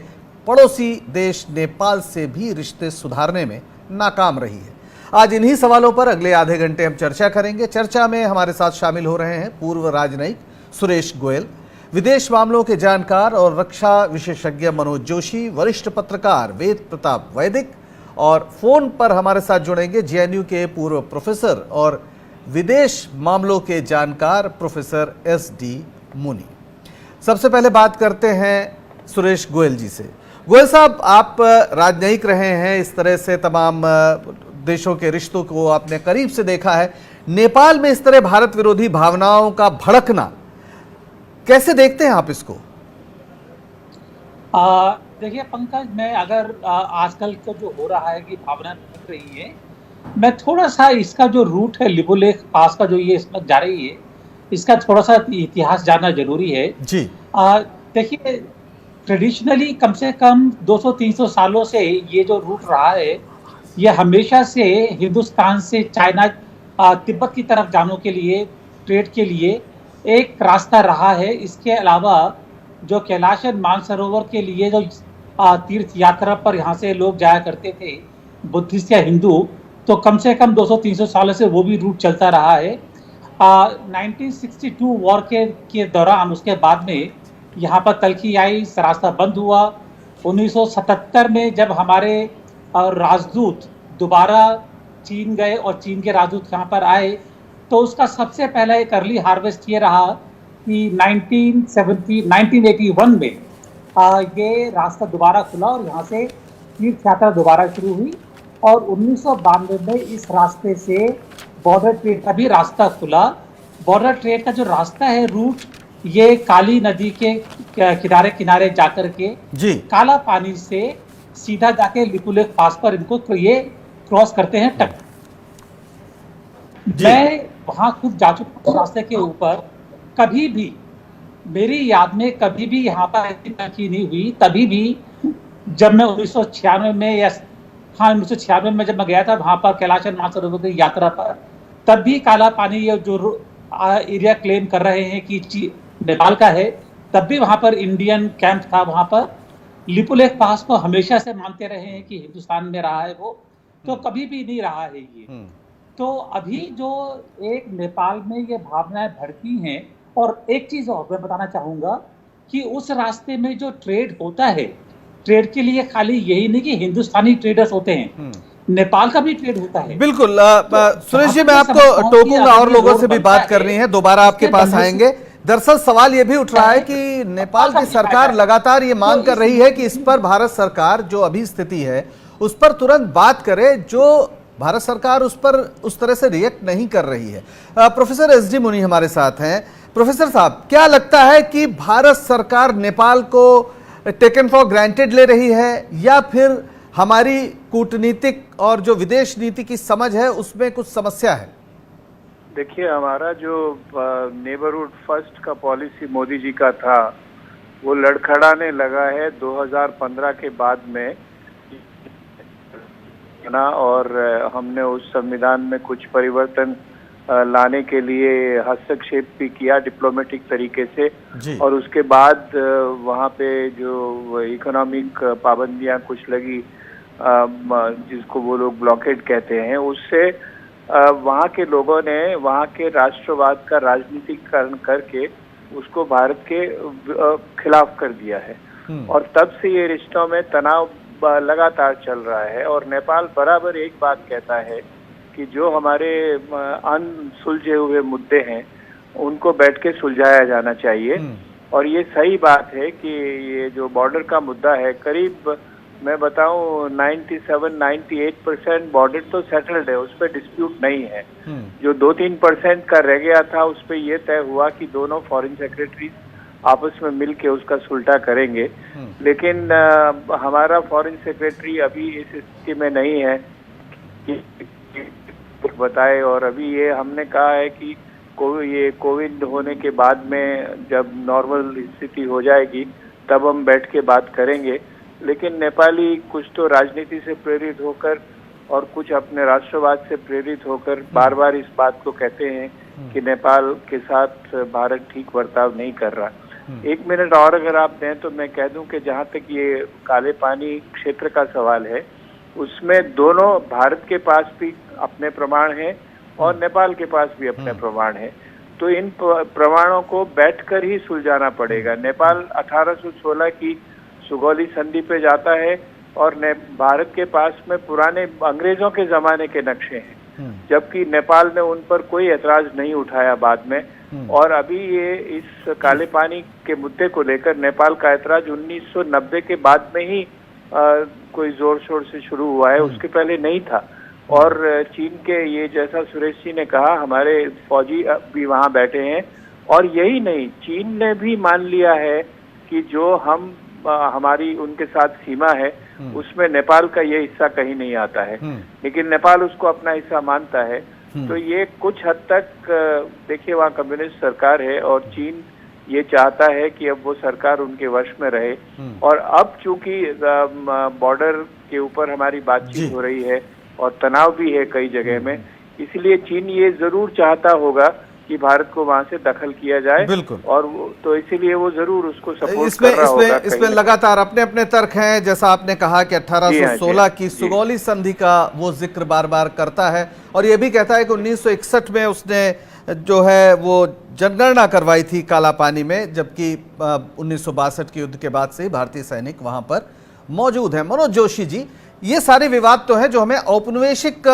पड़ोसी देश नेपाल से भी रिश्ते सुधारने में नाकाम रही है? आज इन्हीं सवालों पर अगले आधे घंटे हम चर्चा करेंगे। चर्चा में हमारे साथ शामिल हो रहे हैं पूर्व राजनयिक सुरेश गोयल, विदेश मामलों के जानकार और रक्षा विशेषज्ञ मनोज जोशी, वरिष्ठ पत्रकार वेद प्रताप वैदिक, और फोन पर हमारे साथ जुड़ेंगे जेएनयू के पूर्व प्रोफेसर और विदेश मामलों के जानकार प्रोफेसर एसडी मुनि। सबसे पहले बात करते हैं सुरेश गोयल जी से। गोयल साहब, आप राजनयिक रहे हैं, इस तरह से तमाम देशों के रिश्तों को आपने करीब से देखा है। नेपाल में इस तरह भारत विरोधी भावनाओं का भड़कना कैसे देखते हैं आप इसको? देखिए पंकज, मैं अगर आजकल का जो हो रहा है कि भावना भड़क रही है, मैं थोड़ा सा इसका जो रूट है लिपुलेख पास का जो ये इसमें जा रही है, इसका थोड़ा सा इतिहास जानना जरूरी है जी। देखिए, ट्रेडिशनली कम से कम 200-300 सालों से ये जो रूट रहा है, ये हमेशा से हिंदुस्तान से चाइना तिब्बत की तरफ जाने के लिए, ट्रेड के लिए एक रास्ता रहा है। इसके अलावा जो कैलाश मानसरोवर के लिए जो तीर्थ यात्रा पर यहाँ से लोग जाया करते थे, बुद्धिस्ट या हिंदू, तो कम से कम 200-300 सालों से वो भी रूट चलता रहा है। 1962 वॉर के दौरान उसके बाद में यहाँ पर तल्खी आई, रास्ता बंद हुआ। 1977 में जब हमारे राजदूत दोबारा चीन गए और चीन के राजदूत यहाँ पर आए, तो उसका सबसे पहला एक अर्ली हार्वेस्ट ये रहा कि 1981 में ये रास्ता दोबारा खुला और यहाँ से तीर्थ यात्रा दोबारा शुरू हुई। और 1992 में इस रास्ते से बॉर्डर ट्रेड का भी रास्ता खुला। बॉर्डर ट्रेड का जो रास्ता है, रूट, ये काली नदी के किनारे किनारे जाकर के जी काला पानी से सीधा जाके लिपुलेख पास पर इनको ये क्रॉस करते हैं तट। मैं वहां खुद जा चुका, रास्ते के ऊपर कभी भी मेरी याद में कभी भी यहाँ पर ऐसी तल्खी नहीं हुई। तभी भी जब मैं 1996 में या 1996 में जब मैं गया था वहां पर कैलाश मानसरोवर की यात्रा पर, तब भी काला पानी ये जो एरिया क्लेम कर रहे हैं कि नेपाल का है, तब भी वहां पर इंडियन कैंप था। वहां पर लिपुलेख पास को हमेशा से मानते रहे हैं कि हिंदुस्तान में रहा है वो, तो कभी भी नहीं रहा है ये। तो अभी जो एक नेपाल में ये भावनाएं भड़की हैं, और एक चीज और मैं बताना चाहूंगा कि उस रास्ते में जो ट्रेड होता है, ट्रेड के लिए खाली यही नहीं कि हिंदुस्तानी ट्रेडर्स होते हैं, नेपाल का भी ट्रेड होता है। बिल्कुल। सुरेश जी, मैं आपको टोकूंगा और लोगों से भी बात करनी है, दोबारा आपके पास आएंगे। दरअसल सवाल ये भी उठ रहा है कि नेपाल की सरकार लगातार ये मांग कर रही है कि इस पर भारत सरकार जो अभी स्थिति है उस पर तुरंत बात करे, जो भारत सरकार उस पर उस तरह से रिएक्ट नहीं कर रही है। प्रोफेसर एसडी मुनि हमारे साथ हैं। प्रोफेसर साहब, क्या लगता है कि भारत सरकार नेपाल को टेकन फॉर ग्रांटेड ले रही है, या फिर हमारी कूटनीतिक और जो विदेश नीति की समझ है उसमें कुछ समस्या है? देखिए, हमारा जो नेबरहुड फर्स्ट का पॉलिसी मोदी जी का था, वो लड़खड़ाने लगा है 2015 के बाद में ना, और हमने उस संविधान में कुछ परिवर्तन लाने के लिए हस्तक्षेप भी किया डिप्लोमेटिक तरीके से, और उसके बाद वहाँ पे जो इकोनॉमिक पाबंदियाँ कुछ लगी, जिसको वो लोग ब्लॉकेड कहते हैं, उससे वहाँ के लोगों ने वहाँ के राष्ट्रवाद का राजनीतिकरण करके उसको भारत के खिलाफ कर दिया है। और तब से ये रिश्तों में तनाव लगातार चल रहा है और नेपाल बराबर एक बात कहता है कि जो हमारे अनसुलझे हुए मुद्दे हैं उनको बैठ के सुलझाया जाना चाहिए। और ये सही बात है कि ये जो बॉर्डर का मुद्दा है, करीब मैं बताऊं 97-98% बॉर्डर तो सेटल्ड है, उस पर डिस्प्यूट नहीं है। जो 2-3% का रह गया था उस पर यह तय हुआ कि दोनों फॉरेन सेक्रेटरी आपस में मिल के उसका सुलटा करेंगे। लेकिन हमारा फॉरेन सेक्रेटरी अभी इस स्थिति में नहीं है कि बताए, और अभी ये हमने कहा है कि ये कोविड होने के बाद में जब नॉर्मल स्थिति हो जाएगी तब हम बैठ के बात करेंगे। लेकिन नेपाली कुछ तो राजनीति से प्रेरित होकर और कुछ अपने राष्ट्रवाद से प्रेरित होकर बार बार इस बात को कहते हैं कि नेपाल के साथ भारत ठीक बर्ताव नहीं कर रहा। 1 मिनट और अगर आप दें तो मैं कह दूं कि जहां तक ये काले पानी क्षेत्र का सवाल है, उसमें दोनों भारत के पास भी अपने प्रमाण हैं और नेपाल के पास भी अपने प्रमाण हैं। तो इन प्रमाणों को बैठकर ही सुलझाना पड़ेगा। नेपाल 1816 की सुगौली संधि पे जाता है और भारत के पास में पुराने अंग्रेजों के जमाने के नक्शे हैं, जबकि नेपाल ने उन पर कोई ऐतराज नहीं उठाया बाद में। और अभी ये इस काले पानी के मुद्दे को लेकर नेपाल का ऐतराज 1990 के बाद में ही कोई जोर शोर से शुरू हुआ है, उसके पहले नहीं था। और चीन के ये, जैसा सुरेश जी ने कहा, हमारे फौजी भी वहाँ बैठे हैं और यही नहीं, चीन ने भी मान लिया है कि जो हमारी उनके साथ सीमा है उसमें नेपाल का ये हिस्सा कहीं नहीं आता है, लेकिन नेपाल उसको अपना हिस्सा मानता है। तो ये कुछ हद तक देखिए वहाँ कम्युनिस्ट सरकार है और चीन ये चाहता है कि अब वो सरकार उनके वश में रहे। और अब चूंकि बॉर्डर के ऊपर हमारी बातचीत हो रही है और तनाव भी है कई जगह में, इसलिए चीन ये जरूर चाहता होगा कि भारत को वहां से दखल किया जाए। बिल्कुल। और तो इसीलिए वो जरूर उसको सपोर्ट कर रहा होगा। इसमें लगातार अपने अपने तर्क हैं। जैसा आपने कहा कि 1816 की सुगौली संधि का वो जिक्र बार बार करता है और ये भी कहता है कि 1961 में उसने जो है वो जनगणना करवाई थी काला पानी में, जबकि 1962 के युद्ध के बाद से ही भारतीय सैनिक वहां पर मौजूद हैं। मनोज जोशी जी, ये सारे विवाद तो हैं जो हमें औपनिवेशिक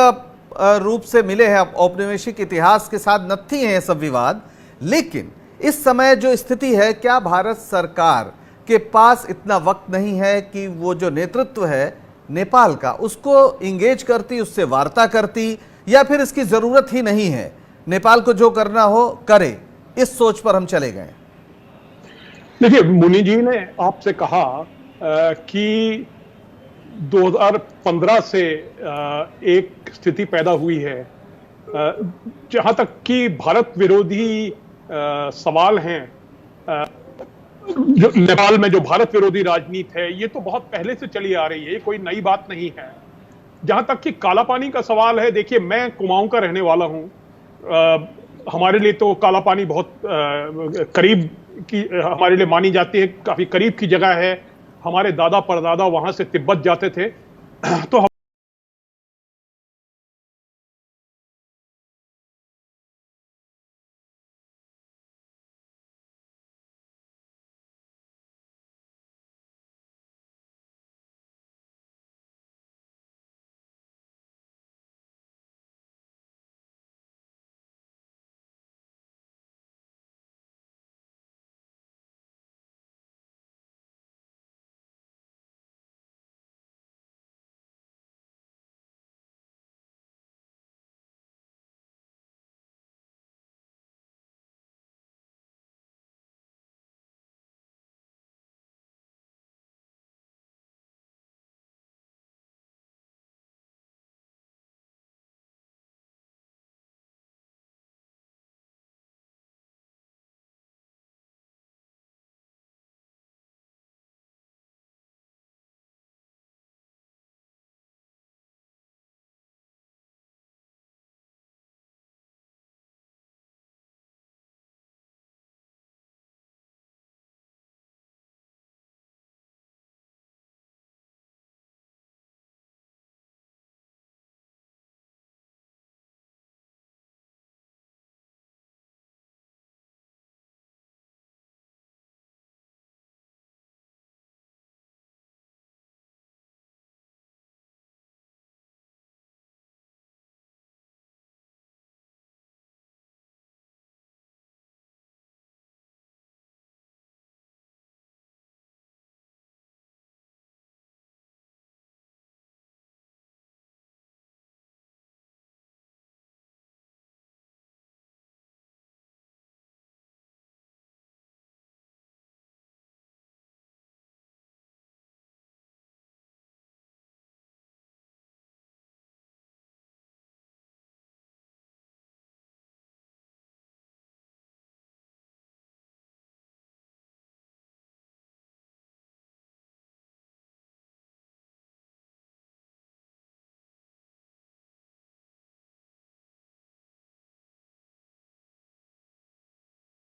रूप से मिले हैं, औपनिवेशिक इतिहास के साथ नत्थी हैं ये सब विवाद, लेकिन इस समय जो स्थिति है, क्या भारत सरकार के पास इतना वक्त नहीं है कि वो जो नेतृत्व है नेपाल का उसको इंगेज करती, उससे वार्ता करती, या फिर इसकी जरूरत ही नहीं है, नेपाल को जो करना हो करे, इस सोच पर हम चले गए? देखिए, मुनि जी ने आपसे कहा कि 2015 से एक स्थिति पैदा हुई है जहां तक कि भारत विरोधी सवाल हैं। जो नेपाल में जो भारत विरोधी राजनीति है ये तो बहुत पहले से चली आ रही है, ये कोई नई बात नहीं है। जहां तक कि काला पानी का सवाल है, देखिए मैं कुमाऊं का रहने वाला हूं, हमारे लिए तो काला पानी बहुत करीब की हमारे लिए मानी जाती है, काफी करीब की जगह है। हमारे दादा परदादा वहां से तिब्बत जाते थे तो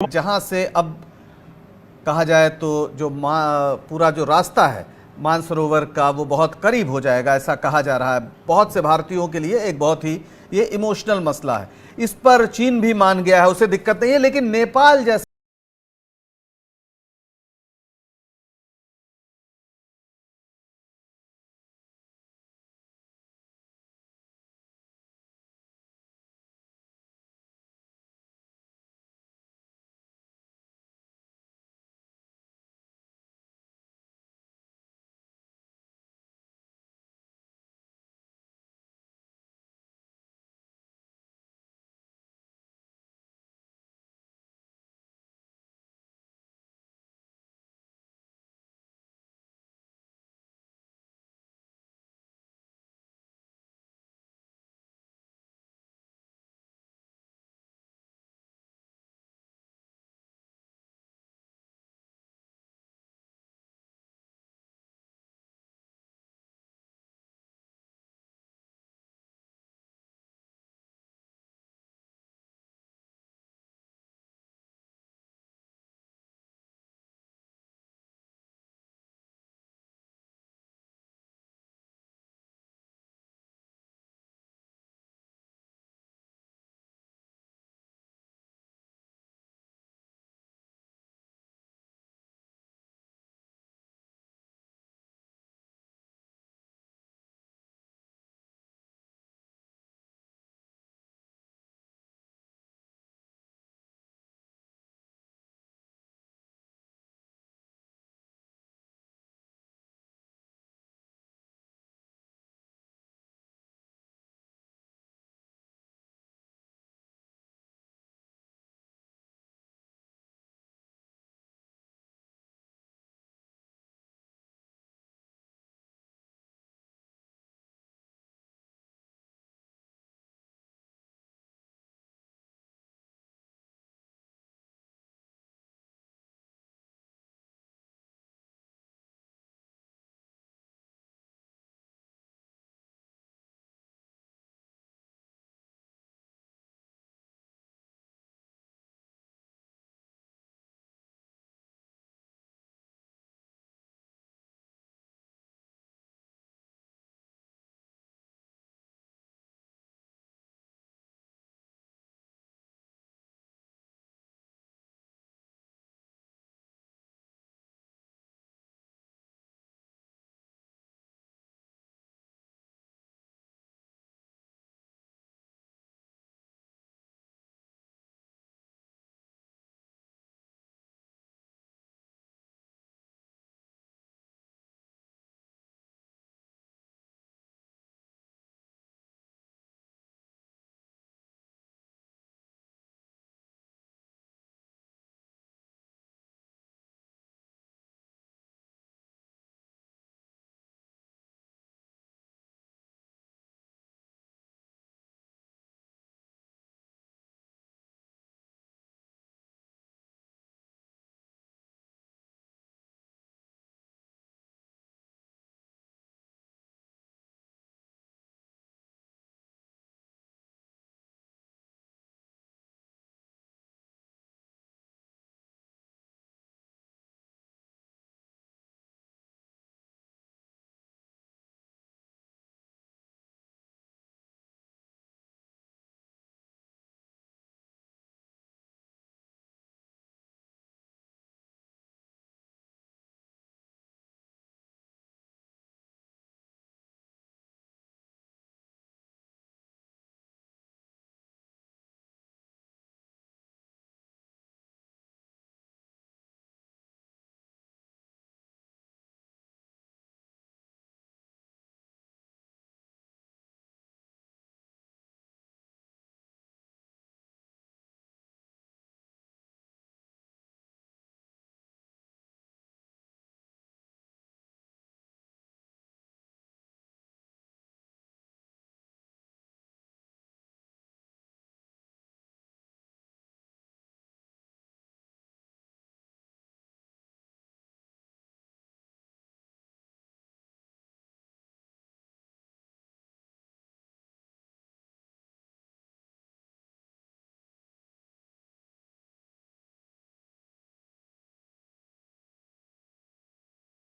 जहां से अब कहा जाए तो जो पूरा जो रास्ता है मानसरोवर का वो बहुत करीब हो जाएगा, ऐसा कहा जा रहा है। बहुत से भारतीयों के लिए एक बहुत ही ये इमोशनल मसला है। इस पर चीन भी मान गया है, उसे दिक्कत नहीं है, लेकिन नेपाल जैसे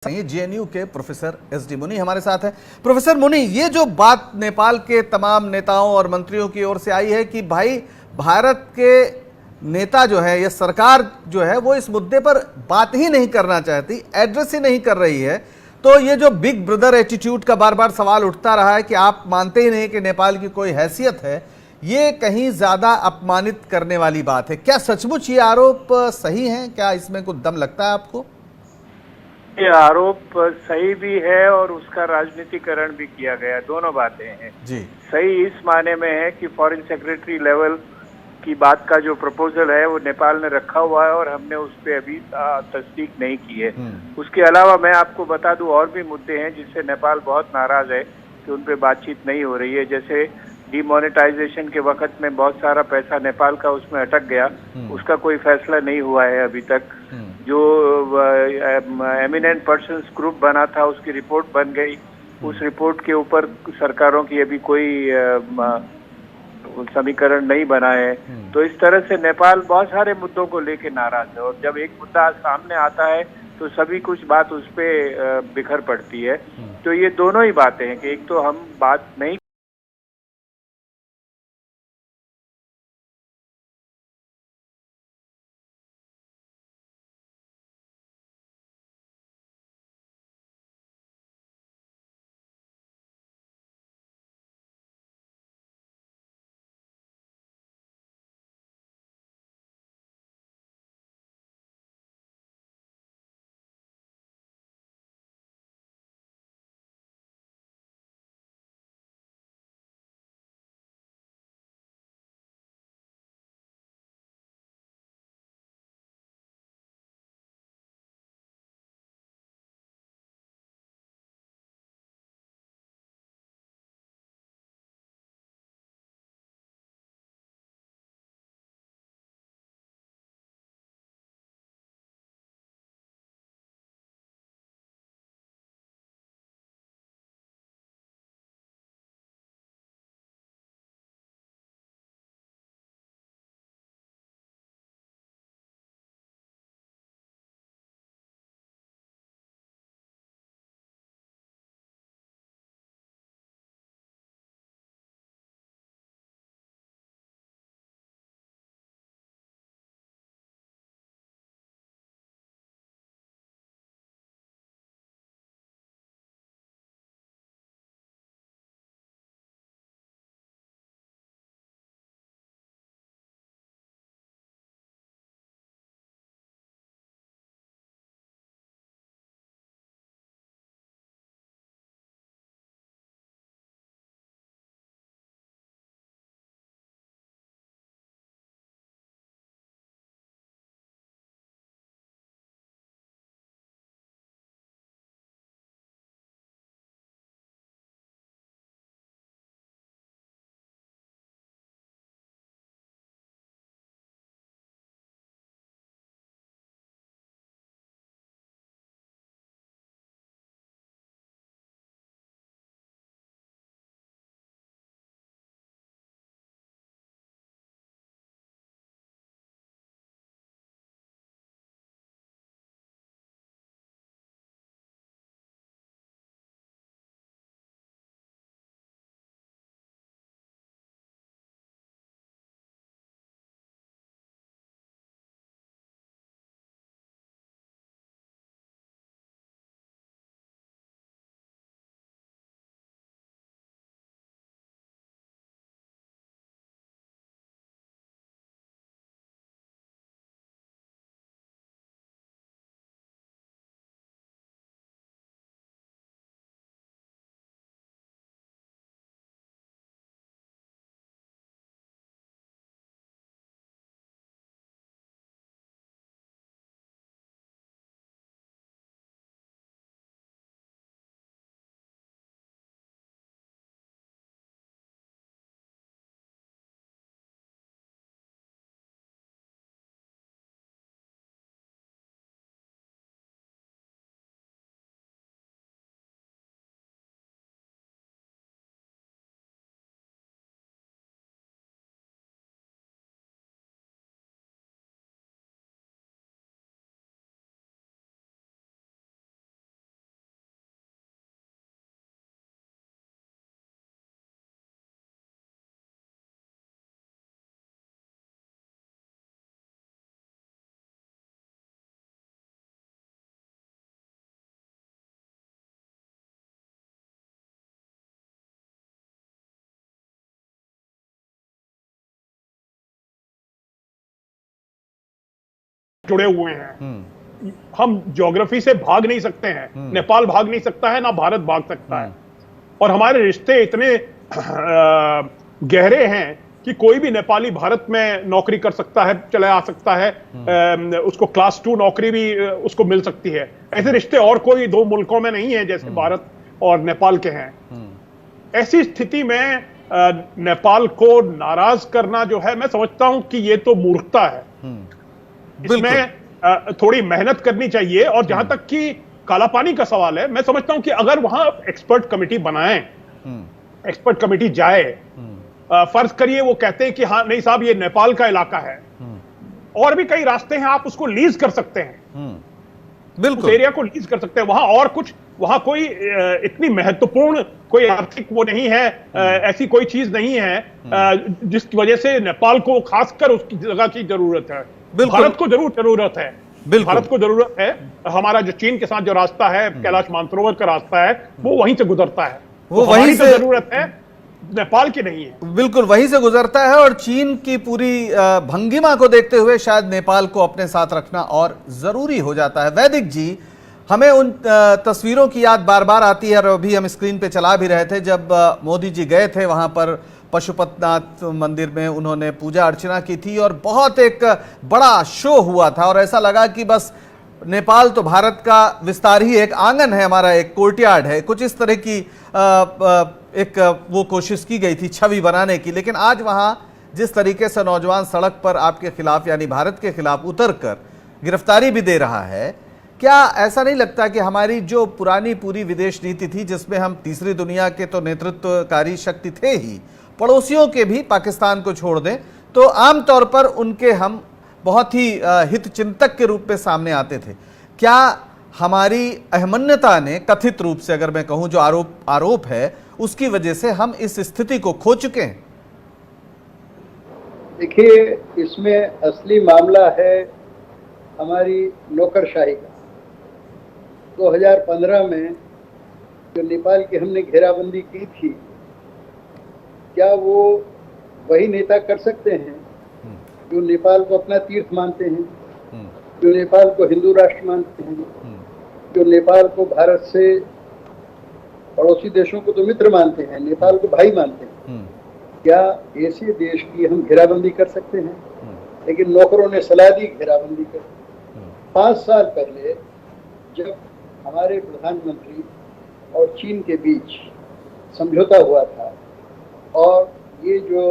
जेएनयू के प्रोफेसर एसडी मुनि हमारे साथ है। प्रोफेसर मुनि, ये जो बात नेपाल के तमाम नेताओं और मंत्रियों की ओर से आई है कि भाई भारत के नेता जो है या सरकार जो है वो इस मुद्दे पर बात ही नहीं करना चाहती, एड्रेस ही नहीं कर रही है, तो ये जो बिग ब्रदर एटीट्यूड का बार बार सवाल उठता रहा है कि आप मानते ही नहीं कि नेपाल की कोई हैसियत है, ये कहीं ज्यादा अपमानित करने वाली बात है। क्या सचमुच ये आरोप सही है? क्या इसमें कुछ दम लगता है आपको? ये आरोप सही भी है और उसका राजनीतिकरण भी किया गया, दोनों बातें हैं जी। सही इस माने में है कि फॉरेन सेक्रेटरी लेवल की बात का जो प्रपोजल है वो नेपाल ने रखा हुआ है और हमने उस पर अभी तस्दीक नहीं की है। उसके अलावा मैं आपको बता दूं और भी मुद्दे हैं जिससे नेपाल बहुत नाराज है कि उन पे बातचीत नहीं हो रही है। जैसे डिमोनेटाइजेशन के वक्त में बहुत सारा पैसा नेपाल का उसमें अटक गया, उसका कोई फैसला नहीं हुआ है अभी तक। जो एमिनेंट पर्सन्स ग्रुप बना था उसकी रिपोर्ट बन गई, उस रिपोर्ट के ऊपर सरकारों की अभी कोई समीकरण नहीं बना है। तो इस तरह से नेपाल बहुत सारे मुद्दों को लेके नाराज है और जब एक मुद्दा सामने आता है तो सभी कुछ बात उस पे बिखर पड़ती है। तो ये दोनों ही बातें हैं कि एक तो हम बात नहीं जुड़े हुए हैं। हम ज्योग्राफी से भाग नहीं सकते हैं, नेपाल भाग नहीं सकता है, ना भारत भाग सकता है। और हमारे रिश्ते इतने गहरे हैं कि कोई भी नेपाली भारत में नौकरी कर सकता है, चला आ सकता है, उसको क्लास 2 नौकरी भी उसको मिल सकती है। ऐसे रिश्ते और कोई दो मुल्कों में नहीं है जैसे भारत और नेपाल के हैं। ऐसी स्थिति में नेपाल को नाराज करना जो है, मैं समझता हूं कि ये तो मूर्खता है। इसमें थोड़ी मेहनत करनी चाहिए। और जहां तक कि काला पानी का सवाल है, मैं समझता हूं कि अगर वहां एक्सपर्ट कमेटी बनाएं, एक्सपर्ट कमेटी जाए, फर्ज करिए वो कहते हैं कि हाँ नहीं साहब ये नेपाल का इलाका है, और भी कई रास्ते हैं, आप उसको लीज कर सकते हैं, बिल्कुल उस एरिया को लीज कर सकते हैं। वहां और कुछ, वहां कोई इतनी महत्वपूर्ण कोई आर्थिक वो नहीं है, ऐसी कोई चीज नहीं है जिसकी वजह से नेपाल को खासकर उसकी जगह की जरूरत है। भारत को जरूर जरूरत है, भारत को जरूरत है। हमारा जो चीन के साथ जो रास्ता है, कैलाश मानसरोवर का रास्ता है, वो वहीं से गुजरता है, वो वहीं से जरूरत है, नेपाल की नहीं है। बिल्कुल वहीं से गुजरता है। और चीन की पूरी भंगिमा को देखते हुए शायद नेपाल को अपने साथ रखना और जरूरी हो जाता है। वैदिक जी, हमें उन तस्वीरों की याद बार बार आती है, और अभी हम स्क्रीन पे चला भी रहे थे, जब मोदी जी गए थे वहां पर पशुपतिनाथ मंदिर में, उन्होंने पूजा अर्चना की थी और बहुत एक बड़ा शो हुआ था। और ऐसा लगा कि बस नेपाल तो भारत का विस्तार ही, एक आंगन है हमारा, एक कोर्टयार्ड है, कुछ इस तरह की एक वो कोशिश की गई थी छवि बनाने की। लेकिन आज वहां जिस तरीके से नौजवान सड़क पर आपके खिलाफ यानी भारत के खिलाफ उतरकर गिरफ्तारी भी दे रहा है, क्या ऐसा नहीं लगता कि हमारी जो पुरानी पूरी विदेश नीति थी, जिसमें हम तीसरी दुनिया के तो नेतृत्वकारी शक्ति थे ही, पड़ोसियों के भी पाकिस्तान को छोड़ दें तो आमतौर पर उनके हम बहुत ही हित चिंतक के रूप में सामने आते थे, क्या हमारी अहमन्यता ने, कथित रूप से अगर मैं कहूं, जो आरोप है, उसकी वजह से हम इस स्थिति को खो चुके हैं? देखिए, इसमें असली मामला है हमारी नौकरशाही का। 2015 में जो नेपाल की हमने घेराबंदी की थी, क्या वो वही नेता कर सकते हैं जो नेपाल को अपना तीर्थ मानते हैं, जो नेपाल को हिंदू राष्ट्र मानते हैं, जो नेपाल को भारत से, पड़ोसी देशों को तो मित्र मानते हैं, नेपाल को भाई मानते हैं? क्या ऐसे देश की हम घेराबंदी कर सकते हैं? लेकिन नौकरों ने सलाह दी घेराबंदी कर। 5 साल पहले जब हमारे प्रधानमंत्री और चीन के बीच समझौता हुआ था, और ये जो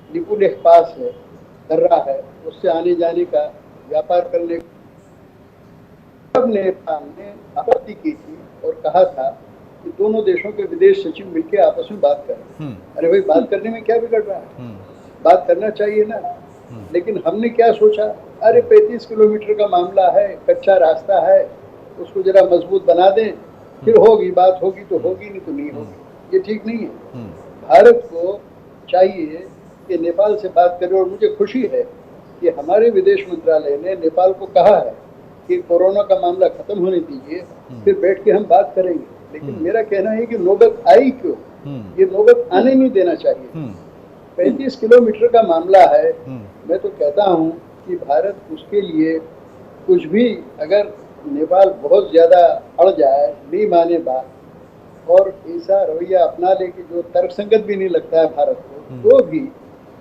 लिपुलेख पास है, दर्रा है, उससे आने जाने का व्यापार करने, तब नेपाल ने आपत्ति की थी और कहा था कि दोनों देशों के विदेश सचिव मिलकर आपस में बात करें। अरे भाई, बात करने में क्या बिगड़ रहा है? बात करना चाहिए ना। लेकिन हमने क्या सोचा, अरे 35 किलोमीटर का मामला है, कच्चा रास्ता है, उसको जरा मजबूत बना दें, फिर होगी बात, होगी तो होगी, नहीं तो नहीं होगी। ये ठीक नहीं है। भारत को चाहिए कि नेपाल से बात करें। और मुझे खुशी है कि हमारे विदेश मंत्रालय ने नेपाल को कहा है कि कोरोना का मामला खत्म होने दीजिए, फिर बैठ के हम बात करेंगे। लेकिन मेरा कहना है कि नौबत आई क्यों? ये नौबत आने नहीं देना चाहिए। 35 किलोमीटर का मामला है। मैं तो कहता हूँ कि भारत उसके लिए कुछ भी, अगर नेपाल बहुत ज्यादा अड़ जाए, नहीं माने बात, और ऐसा रवैया अपना ले कि जो तर्कसंगत भी नहीं लगता है भारत को, तो भी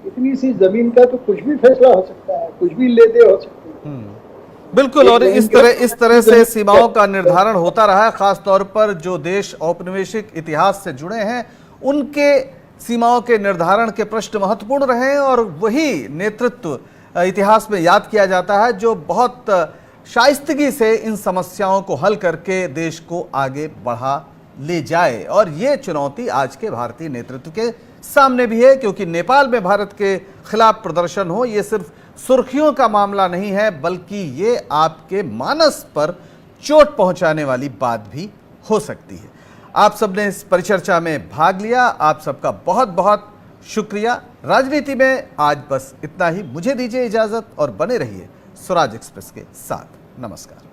इतनी सी जमीन का तो कुछ भी फैसला हो सकता है, कुछ भी ले दे हो सकती है। बिल्कुल। और इस तरह से सीमाओं का निर्धारण होता रहा है। खास तौर पर जो देश औपनिवेशिक इतिहास से जुड़े हैं, उनके सीमाओं के निर्धारण के प्रश्न महत्वपूर्ण रहे हैं, और वही नेतृत्व इतिहास में याद किया जाता है जो बहुत शाइस्तगी से इन समस्याओं को हल करके देश को आगे बढ़ा ले जाए। और ये चुनौती आज के भारतीय नेतृत्व के सामने भी है, क्योंकि नेपाल में भारत के खिलाफ प्रदर्शन हो, ये सिर्फ सुर्खियों का मामला नहीं है, बल्कि ये आपके मानस पर चोट पहुंचाने वाली बात भी हो सकती है। आप सबने इस परिचर्चा में भाग लिया, आप सबका बहुत बहुत शुक्रिया। राजनीति में आज बस इतना ही। मुझे दीजिए इजाजत और बने रहिए स्वराज एक्सप्रेस के साथ। नमस्कार।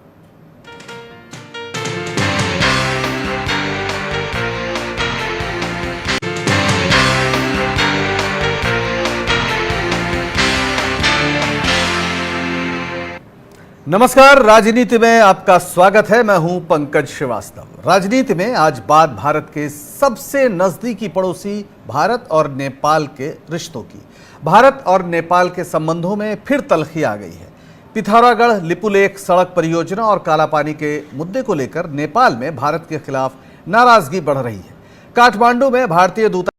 नमस्कार, राजनीति में आपका स्वागत है। मैं हूं पंकज श्रीवास्तव। राजनीति में आज बात भारत के सबसे नजदीकी पड़ोसी भारत और नेपाल के रिश्तों की। भारत और नेपाल के संबंधों में फिर तलखी आ गई है। पिथौरागढ़ लिपुलेख सड़क परियोजना और कालापानी के मुद्दे को लेकर नेपाल में भारत के खिलाफ नाराजगी बढ़ रही है। काठमांडू में भारतीय दूतावास